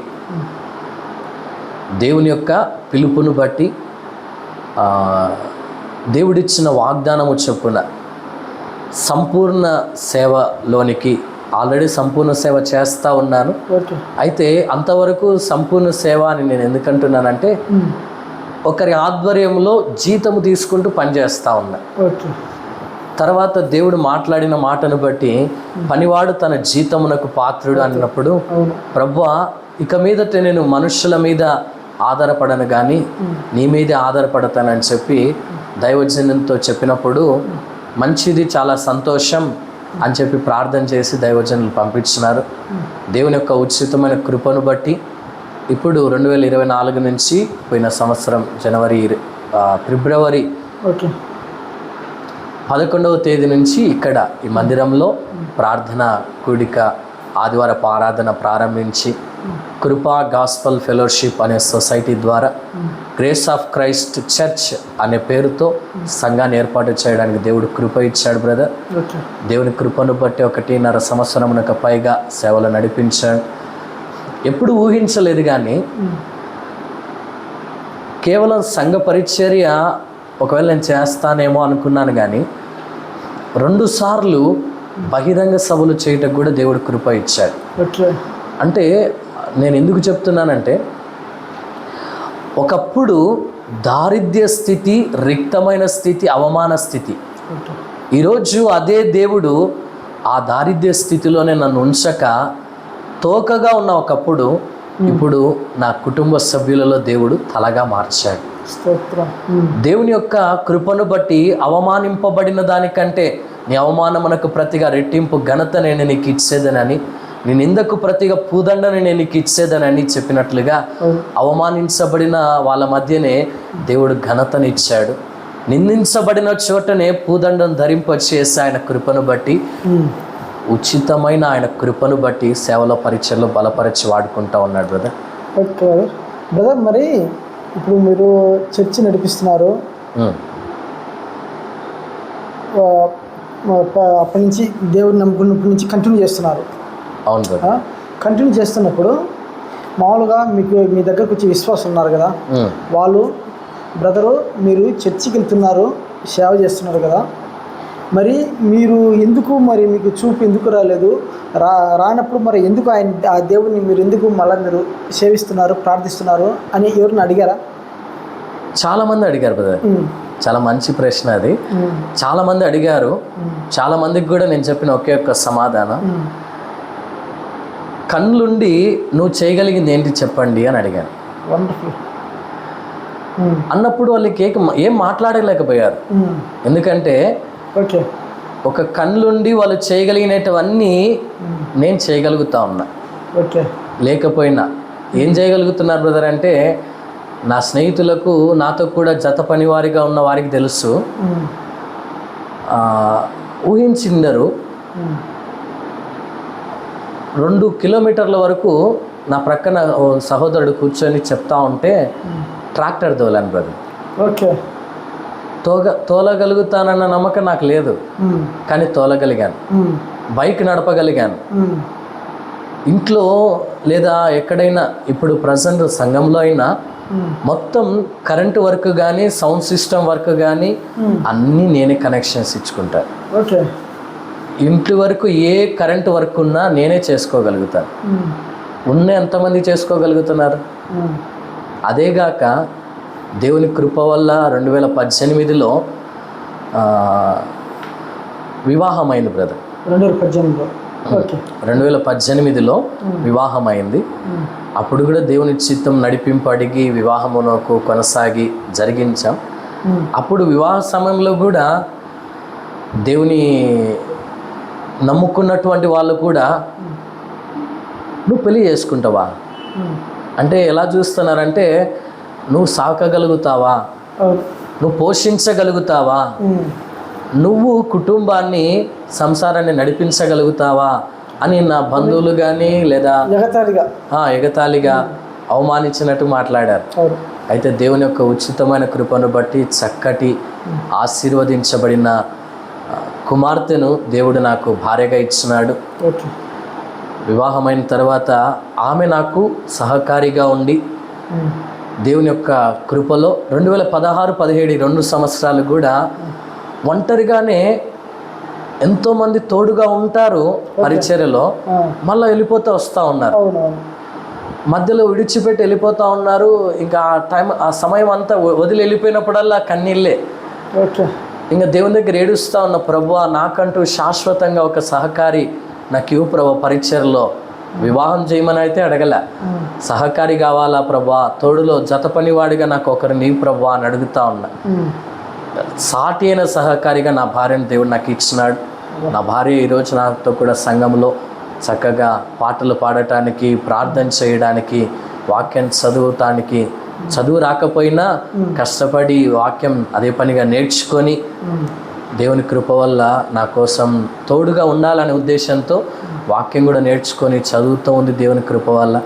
దేవుడిచ్చిన వాగ్దానము చొప్పున సంపూర్ణ సేవలోనికి ఆల్రెడీ సంపూర్ణ సేవ చేస్తూ ఉన్నాను. అయితే అంతవరకు సంపూర్ణ సేవ అని నేను ఎందుకంటున్నానంటే ఒకరి ఆధ్వర్యంలో జీతము తీసుకుంటూ పనిచేస్తూ ఉన్నా. తర్వాత దేవుడు మాట్లాడిన మాటను బట్టి పనివాడు తన జీతమునకు పాత్రుడు అన్నప్పుడు ప్రభువా ఇక మీదట నేను మనుషుల మీద ఆధారపడను కానీ నీ మీదే ఆధారపడతానని చెప్పి దైవజనులతో చెప్పినప్పుడు మంచిది, చాలా సంతోషం అని చెప్పి ప్రార్థన చేసి దైవజనులు పంపించినారు. దేవుని యొక్క ఉచితమైన కృపను బట్టి ఇప్పుడు 2024 నుంచి పోయిన సంవత్సరం ఫిబ్రవరి 11వ తేదీ నుంచి ఇక్కడ ఈ మందిరంలో ప్రార్థన కూడిక, ఆదివారపు ఆరాధన ప్రారంభించి కృపా గాస్పల్ ఫెలోషిప్ అనే సొసైటీ ద్వారా గ్రేస్ ఆఫ్ క్రైస్ట్ చర్చ్ అనే పేరుతో సంఘాన్ని ఏర్పాటు చేయడానికి దేవుడు కృప ఇచ్చాడు బ్రదర్. దేవుని కృపను బట్టి 1.5 సంవత్సరమునకు పైగా సేవలు నడిపించాడు. ఎప్పుడు ఊహించలేదు కానీ కేవలం సంఘ పరిచర్య ఒకవేళ నేను చేస్తానేమో అనుకున్నాను కానీ 2 సార్లు బహిరంగ సభలు చేయటం కూడా దేవుడు కృప ఇచ్చాడు. అంటే నేను ఎందుకు చెప్తున్నానంటే ఒకప్పుడు దారిద్ర్య స్థితి, రిక్తమైన స్థితి, అవమాన స్థితి. ఈరోజు అదే దేవుడు ఆ దారిద్ర్య స్థితిలోనే నన్ను ఉంచక తోకగా ఉన్న ఒకప్పుడు ఇప్పుడు నా కుటుంబ సభ్యులలో దేవుడు తలగా మార్చాడు. దేవుని యొక్క కృపను బట్టి అవమానింపబడిన దానికంటే నీ అవమానమునకు ప్రతిగా రెట్టింపు ఘనత నేను నీకు ఇచ్చేదనని, నీ నిందకు ప్రతిగా పూదండని నేను నీకు ఇచ్చేదనని చెప్పినట్లుగా అవమానించబడిన వాళ్ళ మధ్యనే దేవుడు ఘనతనిచ్చాడు. నిందించబడిన చోటనే పూదండను ధరింపచేసి ఆయన కృపను బట్టి, ఉచితమైన ఆయన కృపను బట్టి సేవలో పరిచయలో బలపరిచి వాడుకుంటా ఉన్నాడు బ్రదర్. ఓకే బ్రదర్, మరి ఇప్పుడు మీరు చర్చి నడిపిస్తున్నారు, అప్పటి నుంచి దేవుడిని నమ్ముకున్నప్పటి నుంచి కంటిన్యూ చేస్తున్నారు. అవును బ్రదర్. కంటిన్యూ చేస్తున్నప్పుడు మామూలుగా మీ దగ్గరకు వచ్చి విశ్వాసం ఉన్నారు కదా, వాళ్ళు బ్రదరు మీరు చర్చికి వెళ్తున్నారు, సేవ చేస్తున్నారు కదా, మరి మీరు ఎందుకు, మరి మీకు చూపు ఎందుకు రాలేదు, రానప్పుడు మరి ఎందుకు ఆ దేవుడిని మీరు ఎందుకు మళ్ళీ మీరు సేవిస్తున్నారు, ప్రార్థిస్తున్నారు అని ఎవరిని అడిగారా? చాలామంది అడిగారు బ్రదర్. చాలా మంచి ప్రశ్న అది. చాలామంది అడిగారు. చాలామందికి కూడా నేను చెప్పిన ఒకే ఒక్క సమాధానం, కళ్ళుండి నువ్వు చేయగలిగింది ఏంటి చెప్పండి అని అడిగాను. వండర్ఫుల్. అన్నప్పుడు వాళ్ళకి ఏం మాట్లాడలేకపోయారు. ఎందుకంటే ఓకే, ఒక కళ్ళుండి వాళ్ళు చేయగలిగినటువన్నీ నేను చేయగలుగుతా ఉన్నా. ఓకే, లేకపోయినా ఏం చేయగలుగుతున్నారు బ్రదర్ అంటే, నా స్నేహితులకు నాతో కూడా జత పనివారిగా ఉన్న వారికి తెలుసు, ఊహించిందరు 2 కిలోమీటర్ల వరకు నా ప్రక్కన సహోదరుడు కూర్చొని చెప్తా ఉంటే ట్రాక్టర్ తోలాను బ్రదర్. ఓకే, తోలగలుగుతానన్న నమ్మకం నాకు లేదు, కానీ తోలగలిగాను. బైక్ నడపగలిగాను. ఇంట్లో లేదా ఎక్కడైనా ఇప్పుడు ప్రజెంట్ సంఘంలో అయినా మొత్తం కరెంటు వర్క్ కానీ సౌండ్ సిస్టమ్ వర్క్ కానీ అన్నీ నేనే కనెక్షన్స్ ఇచ్చుకుంటాను. ఓకే, ఇంటి వరకు ఏ కరెంటు వర్క్ ఉన్నా నేనే చేసుకోగలుగుతాను. ఎంతమంది చేసుకోగలుగుతున్నారు? అదేగాక దేవుని కృప వల్ల 2018లో వివాహమైంది బ్రదర్. 2018లో. ఓకే. 2018లో వివాహమైంది. అప్పుడు కూడా దేవుని చిత్తం నడిపింపు అడిగి వివాహమునకు కొనసాగి జరిగించాం. అప్పుడు వివాహ సమయంలో కూడా దేవుని నమ్ముకున్నటువంటి వాళ్ళు కూడా నువ్వు పెళ్లి చేసుకుంటావా అంటే ఎలా చూస్తున్నారంటే, నువ్వు సాకగలుగుతావా, నువ్వు పోషించగలుగుతావా, నువ్వు కుటుంబాన్ని సంసారాన్ని నడిపించగలుగుతావా అని నా బంధువులు కానీ లేదా ఎగతాళిగా అవమానించినట్టు మాట్లాడారు. అయితే దేవుని యొక్క ఉచితమైన కృపను బట్టి చక్కటి ఆశీర్వదించబడిన కుమార్తెను దేవుడు నాకు భార్యగా ఇచ్చినాడు. వివాహమైన తర్వాత ఆమె నాకు సహకారిగా ఉండి దేవుని యొక్క కృపలో 2016-17 2 సంవత్సరాలు కూడా ఒంటరిగానే ఎంతోమంది తోడుగా ఉంటారు పరిచర్యలో, మళ్ళీ వెళ్ళిపోతూ వస్తూ ఉన్నారు, మధ్యలో విడిచిపెట్టి వెళ్ళిపోతూ ఉన్నారు. ఇంకా ఆ సమయం అంతా వదిలి వెళ్ళిపోయినప్పుడల్లా కన్నీళ్ళే. ఇంకా దేవుని దగ్గర ఏడుస్తూ ఉన్న, ప్రభువా నాకంటూ శాశ్వతంగా ఒక సహకారి నాకు ఇవ్వు ప్రభు, పరిచర్లో వివాహం చేయమని అయితే అడగలే, సహకారి కావాలా ప్రభా, తోడులో జత పనివాడిగా నాకు ఒకరు నీ ప్రభు అని అడుగుతా ఉన్నా. సాటి అయిన సహకారిగా నా భార్యను దేవుడు నాకు ఇచ్చినాడు. నా భార్య ఈరోజు నాతో కూడా సంఘంలో చక్కగా పాటలు పాడటానికి, ప్రార్థన చేయడానికి, వాక్యం చదువుతానికి, చదువు రాకపోయినా కష్టపడి వాక్యం అదే పనిగా నేర్చుకొని దేవుని కృప వల్ల నా కోసం తోడుగా ఉండాలనే ఉద్దేశంతో వాక్యం కూడా నేర్చుకొని చదువుతూ ఉంది దేవుని కృప వల్ల.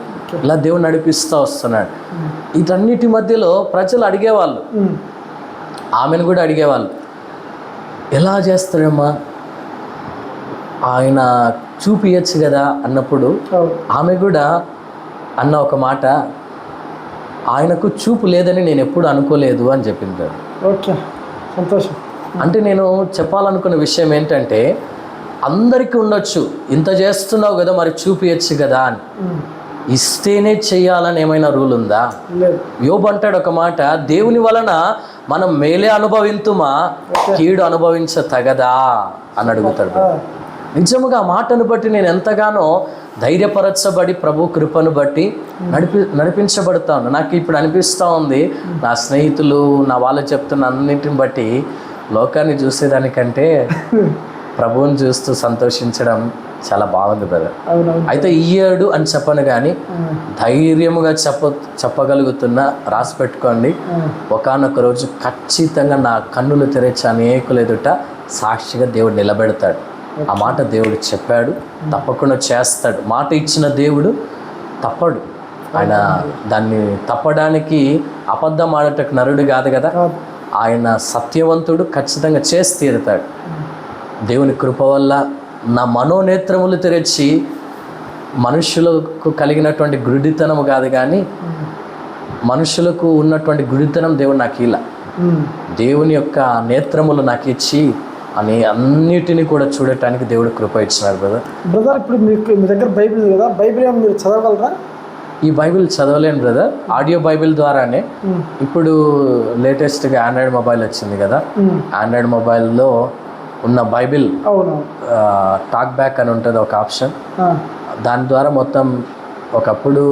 ఇలా దేవుడు నడిపిస్తూ వస్తున్నాడు. వీటన్నిటి మధ్యలో ప్రజలు అడిగేవాళ్ళు, ఆమెను కూడా అడిగేవాళ్ళు, ఎలా చేస్తాడమ్మా, ఆయన చూపియచ్చు కదా అన్నప్పుడు ఆమె కూడా అన్న ఒక మాట, ఆయనకు చూపు లేదని నేను ఎప్పుడు అనుకోలేదు అని చెప్పింది. ఓకే, సంతోషం. అంటే నేను చెప్పాలనుకున్న విషయం ఏంటంటే, అందరికీ ఉండొచ్చు, ఇంత చేస్తున్నావు కదా మరి చూపియచ్చు కదా అని, ఇస్తేనే చెయ్యాలని ఏమైనా రూల్ ఉందా? యోబు అంటాడు ఒక మాట, దేవుని వలన మనం మేలే అనుభవింతుమా, కీడు అనుభవించ తగదా అని అడుగుతాడు. నిజముగా ఆ మాటను బట్టి నేను ఎంతగానో ధైర్యపరచబడి ప్రభు కృపను బట్టి నడిపించబడతాను. నాకు ఇప్పుడు అనిపిస్తూ ఉంది, నా స్నేహితులు నా వాళ్ళు చెప్తున్న అన్నింటిని బట్టి లోకాన్ని చూసేదానికంటే ప్రభువుని చూస్తూ సంతోషించడం చాలా బాగుంది బ్రదర్. అయితే ఈ ఏడు అని చెప్పను కానీ ధైర్యముగా చెప్పగలుగుతున్నా, రాసి పెట్టుకోండి, ఒకానొక రోజు ఖచ్చితంగా నా కన్నులు తెరచి అనేకులు ఎదుట సాక్షిగా దేవుడు నిలబెడతాడు. ఆ మాట దేవుడు చెప్పాడు, తప్పకుండా చేస్తాడు. మాట ఇచ్చిన దేవుడు తప్పడు. ఆయన దాన్ని తప్పడానికి అబద్ధం ఆడటకు నరుడు కాదు కదా, ఆయన సత్యవంతుడు, ఖచ్చితంగా చేసి తీరుతాడు. దేవుని కృప వల్ల నా మనోనేత్రములు తెరచి, మనుషులకు కలిగినటువంటి గుడితనం కాదు కానీ మనుషులకు ఉన్నటువంటి గుడితనం దేవుడు నాకు ఇలా, దేవుని యొక్క నేత్రములు నాకు ఇచ్చి అన్నిటినీ కూడా చూడటానికి దేవుడు కృప ఇచ్చినారు బ్రదర్. ఇప్పుడు మీ దగ్గర బైబిల్ ఉంది కదా, బైబిల్ మీరు చదవగలరా? ఈ బైబిల్ చదవలేను బ్రదర్, ఆడియో బైబిల్ ద్వారానే. ఇప్పుడు లేటెస్ట్గా ఆండ్రాయిడ్ మొబైల్ వచ్చింది కదా, ఆండ్రాయిడ్ మొబైల్లో ఉన్న బైబిల్ టాక్ బ్యాక్ అని ఉంటుంది ఒక ఆప్షన్, దాని ద్వారా మొత్తం, ఒకప్పుడు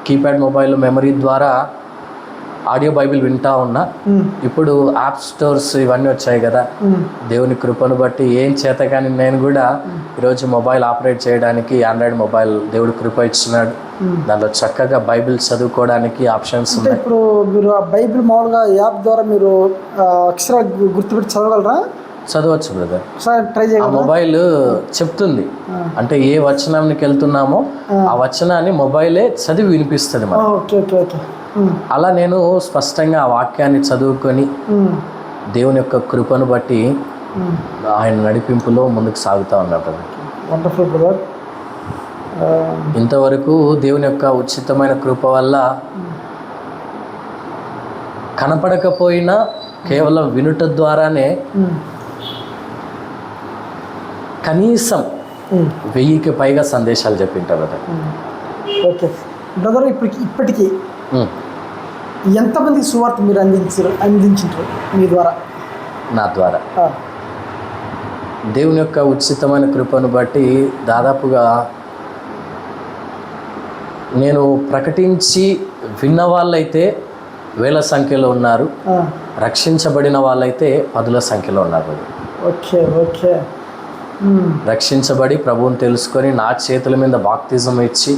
కీప్యాడ్ మొబైల్ మెమరీ ద్వారా ఆడియో బైబిల్ వింటా ఉన్నా, ఇప్పుడు యాప్ స్టోర్స్ ఇవన్నీ వచ్చాయి కదా, దేవుని కృపను బట్టి ఏం చేత కానీ నేను కూడా ఈరోజు మొబైల్ ఆపరేట్ చేయడానికి ఆండ్రాయిడ్ మొబైల్ దేవుడు కృప ఇచ్చినాడు. దాంట్లో చక్కగా బైబిల్ చదువుకోవడానికి ఆప్షన్స్ ఉన్నాయి. ఇప్పుడు మీరు ఆ బైబిల్ మామూలుగా యాప్ ద్వారా మీరు అక్షరాలు గుర్తుపెట్టి చదవగలరా? చదవచ్చు బ్రదర్, ట్రై చేయాలి. ఆ మొబైల్ చెప్తుంది, అంటే ఏ వచనానికి వెళ్తున్నామో ఆ వచనాన్ని మొబైలే చదివి వినిపిస్తుంది మనకి. అలా నేను స్పష్టంగా ఆ వాక్యాన్ని చదువుకొని దేవుని యొక్క కృపను బట్టి ఆయన నడిపింపులో ముందుకు సాగుతూ ఉన్నాడు. Wonderful brother. ఇంతవరకు దేవుని యొక్క ఉచితమైన కృప వల్ల కనపడకపోయినా కేవలం వినుట ద్వారానే కనీసం 1000కి పైగా సందేశాలు చెప్పింటారు బ్రదర్. ఓకే బ్రదర్, ఇప్పటికీ ఎంతమంది సువార్త మీరు అందించారు మీ ద్వారా? నా ద్వారా దేవుని యొక్క ఉచితమైన కృపను బట్టి దాదాపుగా నేను ప్రకటించి విన్న వాళ్ళైతే వేల సంఖ్యలో ఉన్నారు, రక్షించబడిన వాళ్ళైతే పదుల సంఖ్యలో ఉన్నారు. Okay okay. రక్షించబడి ప్రభువుని తెలుసుకొని నా చేతుల మీద బాప్తిజం ఇచ్చి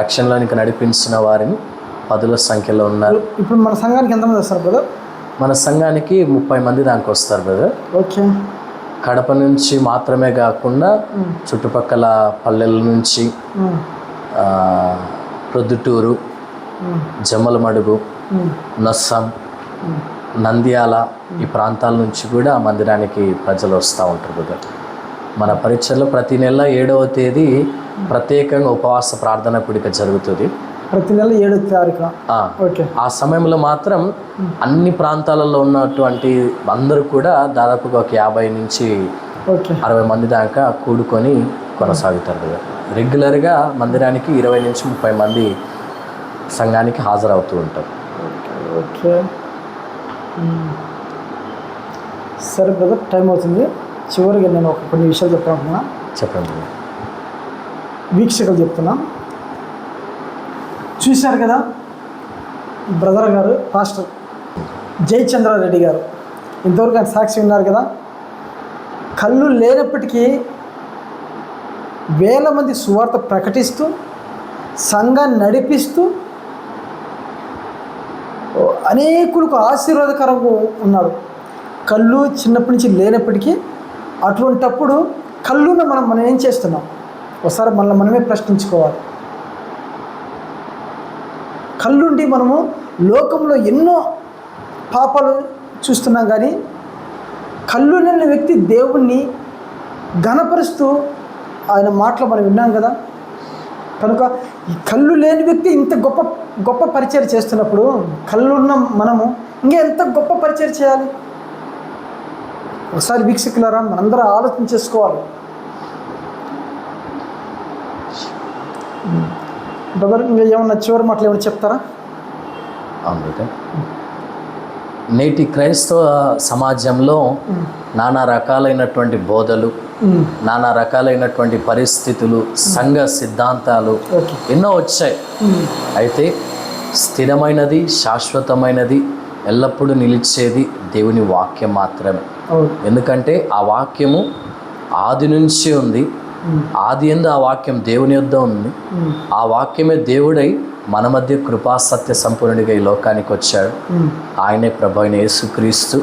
రక్షణలోనికి నడిపించిన వారిని పదుల సంఖ్యలో ఉన్నారు. ఇప్పుడు మన సంఘానికి ఎంతమంది వస్తారు బ్రదర్? మన సంఘానికి 30 మంది దానికి వస్తారు బ్రదర్. ఓకే. కడప నుంచి మాత్రమే కాకుండా చుట్టుపక్కల పల్లెల నుంచి ప్రొద్దుటూరు, జమ్మలమడుగు, నొస్సం, నంద్యాల ఈ ప్రాంతాల నుంచి కూడా మందిరానికి ప్రజలు వస్తూ ఉంటారు బ్రదర్. మన పరీక్షల్లో ప్రతి నెల 7వ తేదీ ప్రత్యేకంగా ఉపవాస ప్రార్థన కూడిక జరుగుతుంది. ప్రతి నెల 7వ తారీఖు. ఓకే. ఆ సమయంలో మాత్రం అన్ని ప్రాంతాలలో ఉన్నటువంటి అందరూ కూడా దాదాపుగా ఒక 50 నుంచి 60 మంది దాకా కూడుకొని కొనసాగుతారు కదా. రెగ్యులర్గా మందిరానికి 20 నుంచి 30 మంది సంఘానికి హాజరవుతూ ఉంటారు. ఓకే. సరే బ్రదర్, టైం అవుతుంది. చివరిగా నేను కొన్ని విషయాలు చెప్తానుకున్నా. చెప్పండి. వీక్షకులు చెప్తున్నా, చూశారు కదా బ్రదర్ గారు పాస్టర్ జయచంద్రారెడ్డి గారు, ఇంతవరకు ఆయన సాక్షి ఉన్నారు కదా. కళ్ళు లేనప్పటికీ వేల మంది సువార్త ప్రకటిస్తూ సంఘాన్ని నడిపిస్తూ అనేకులకు ఆశీర్వాదకరంగా ఉన్నాడు. కళ్ళు చిన్నప్పటి నుంచి లేనప్పటికీ అటువంటప్పుడు కళ్ళున మనం ఏం చేస్తున్నాం? ఒకసారి మనమే ప్రశ్నించుకోవాలి. కళ్ళుండి మనము లోకంలో ఎన్నో పాపాలు చూస్తున్నాం, కానీ కళ్ళు లేని వ్యక్తి దేవుణ్ణి ఘనపరుస్తూ ఆయన మాటలు మనం విన్నాం కదా. కనుక ఈ కళ్ళు లేని వ్యక్తి ఇంత గొప్ప గొప్ప పరిచయం చేస్తున్నప్పుడు కళ్ళున్న మనము ఇంకా ఎంత గొప్ప పరిచయం చేయాలి? ఒకసారి వీక్షకులారా మనందరూ ఆలోచన చేసుకోవాలి. బ్రదర్, ఇంకా ఏమన్నా చివరి మాటలు ఏమైనా చెప్తారా? నేటి క్రైస్తవ సమాజంలో నానా రకాలైనటువంటి బోధలు, నానా రకాలైనటువంటి పరిస్థితులు, సంఘ సిద్ధాంతాలు ఎన్నో వచ్చాయి. అయితే స్థిరమైనది, శాశ్వతమైనది, ఎల్లప్పుడూ నిలిచేది దేవుని వాక్యం మాత్రమే. ఎందుకంటే ఆ వాక్యము ఆది నుంచి ఉంది. ఆది యందు ఆ వాక్యం దేవుని యొద్ద ఉంది. ఆ వాక్యమే దేవుడై మన మధ్య కృపా సత్య సంపూర్ణుడిగా ఈ లోకానికి వచ్చాడు. ఆయనే ప్రభు అయిన యేసుక్రీస్తు.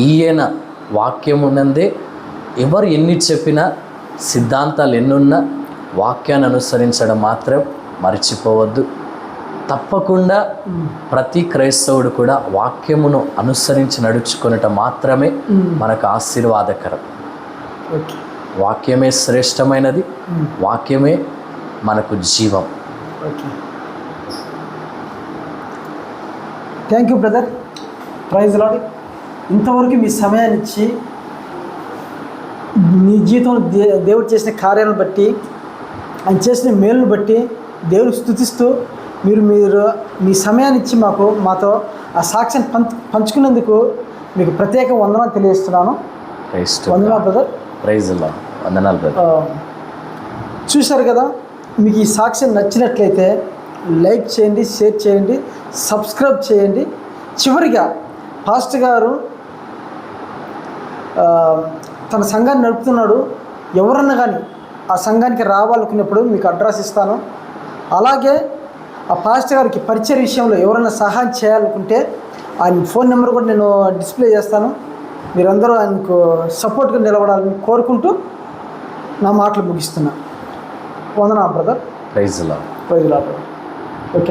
ఈయన వాక్యం ఉన్నందే ఎవరు ఎన్ని చెప్పినా, సిద్ధాంతాలు ఎన్నున్నా వాక్యాన్ని అనుసరించడం మాత్రం మర్చిపోవద్దు. తప్పకుండా ప్రతి క్రైస్తవుడు కూడా వాక్యమును అనుసరించి నడుచుకొనటం మాత్రమే మనకు ఆశీర్వాదకరం. వాక్యమే శ్రేష్టమైనది, వాక్యమే మనకు జీవం. Thank you brother. Praise Lord. ఇంతవరకు మీ సమయాన్ని ఇచ్చి మీ జీవితంలో దేవుడు చేసిన కార్యాలను బట్టి, ఆయన చేసిన మేలును బట్టి దేవుని స్తుతిస్తూ మీరు మీ సమయాన్ని ఇచ్చి మాతో ఆ సాక్ష్యాన్ని పంచుకున్నందుకు మీకు ప్రత్యేక వందనాలు తెలియజేస్తున్నాను. వందనాలు బ్రదర్. Praise Lord. వందనాలు బ్రదర్. చూశారు కదా, మీకు ఈ సాక్ష్యం నచ్చినట్లయితే లైక్ చేయండి, షేర్ చేయండి, సబ్స్క్రైబ్ చేయండి. చివరిగా పాస్టర్ గారు తన సంఘాన్ని నడుపుతున్నాడు. ఎవరన్నా కానీ ఆ సంఘానికి రావాలనుకున్నప్పుడు మీకు అడ్రస్ ఇస్తాను. అలాగే ఆ పాస్టర్ గారికి పరిచయ విషయంలో ఎవరైనా సహాయం చేయాలనుకుంటే ఆయన ఫోన్ నెంబర్ కూడా నేను డిస్ప్లే చేస్తాను. మీరందరూ ఆయనకు సపోర్ట్గా నిలబడాలని కోరుకుంటూ నా మాటలు ముగిస్తున్నా. వందనా brother. Praise lord. Praise lord. Okay.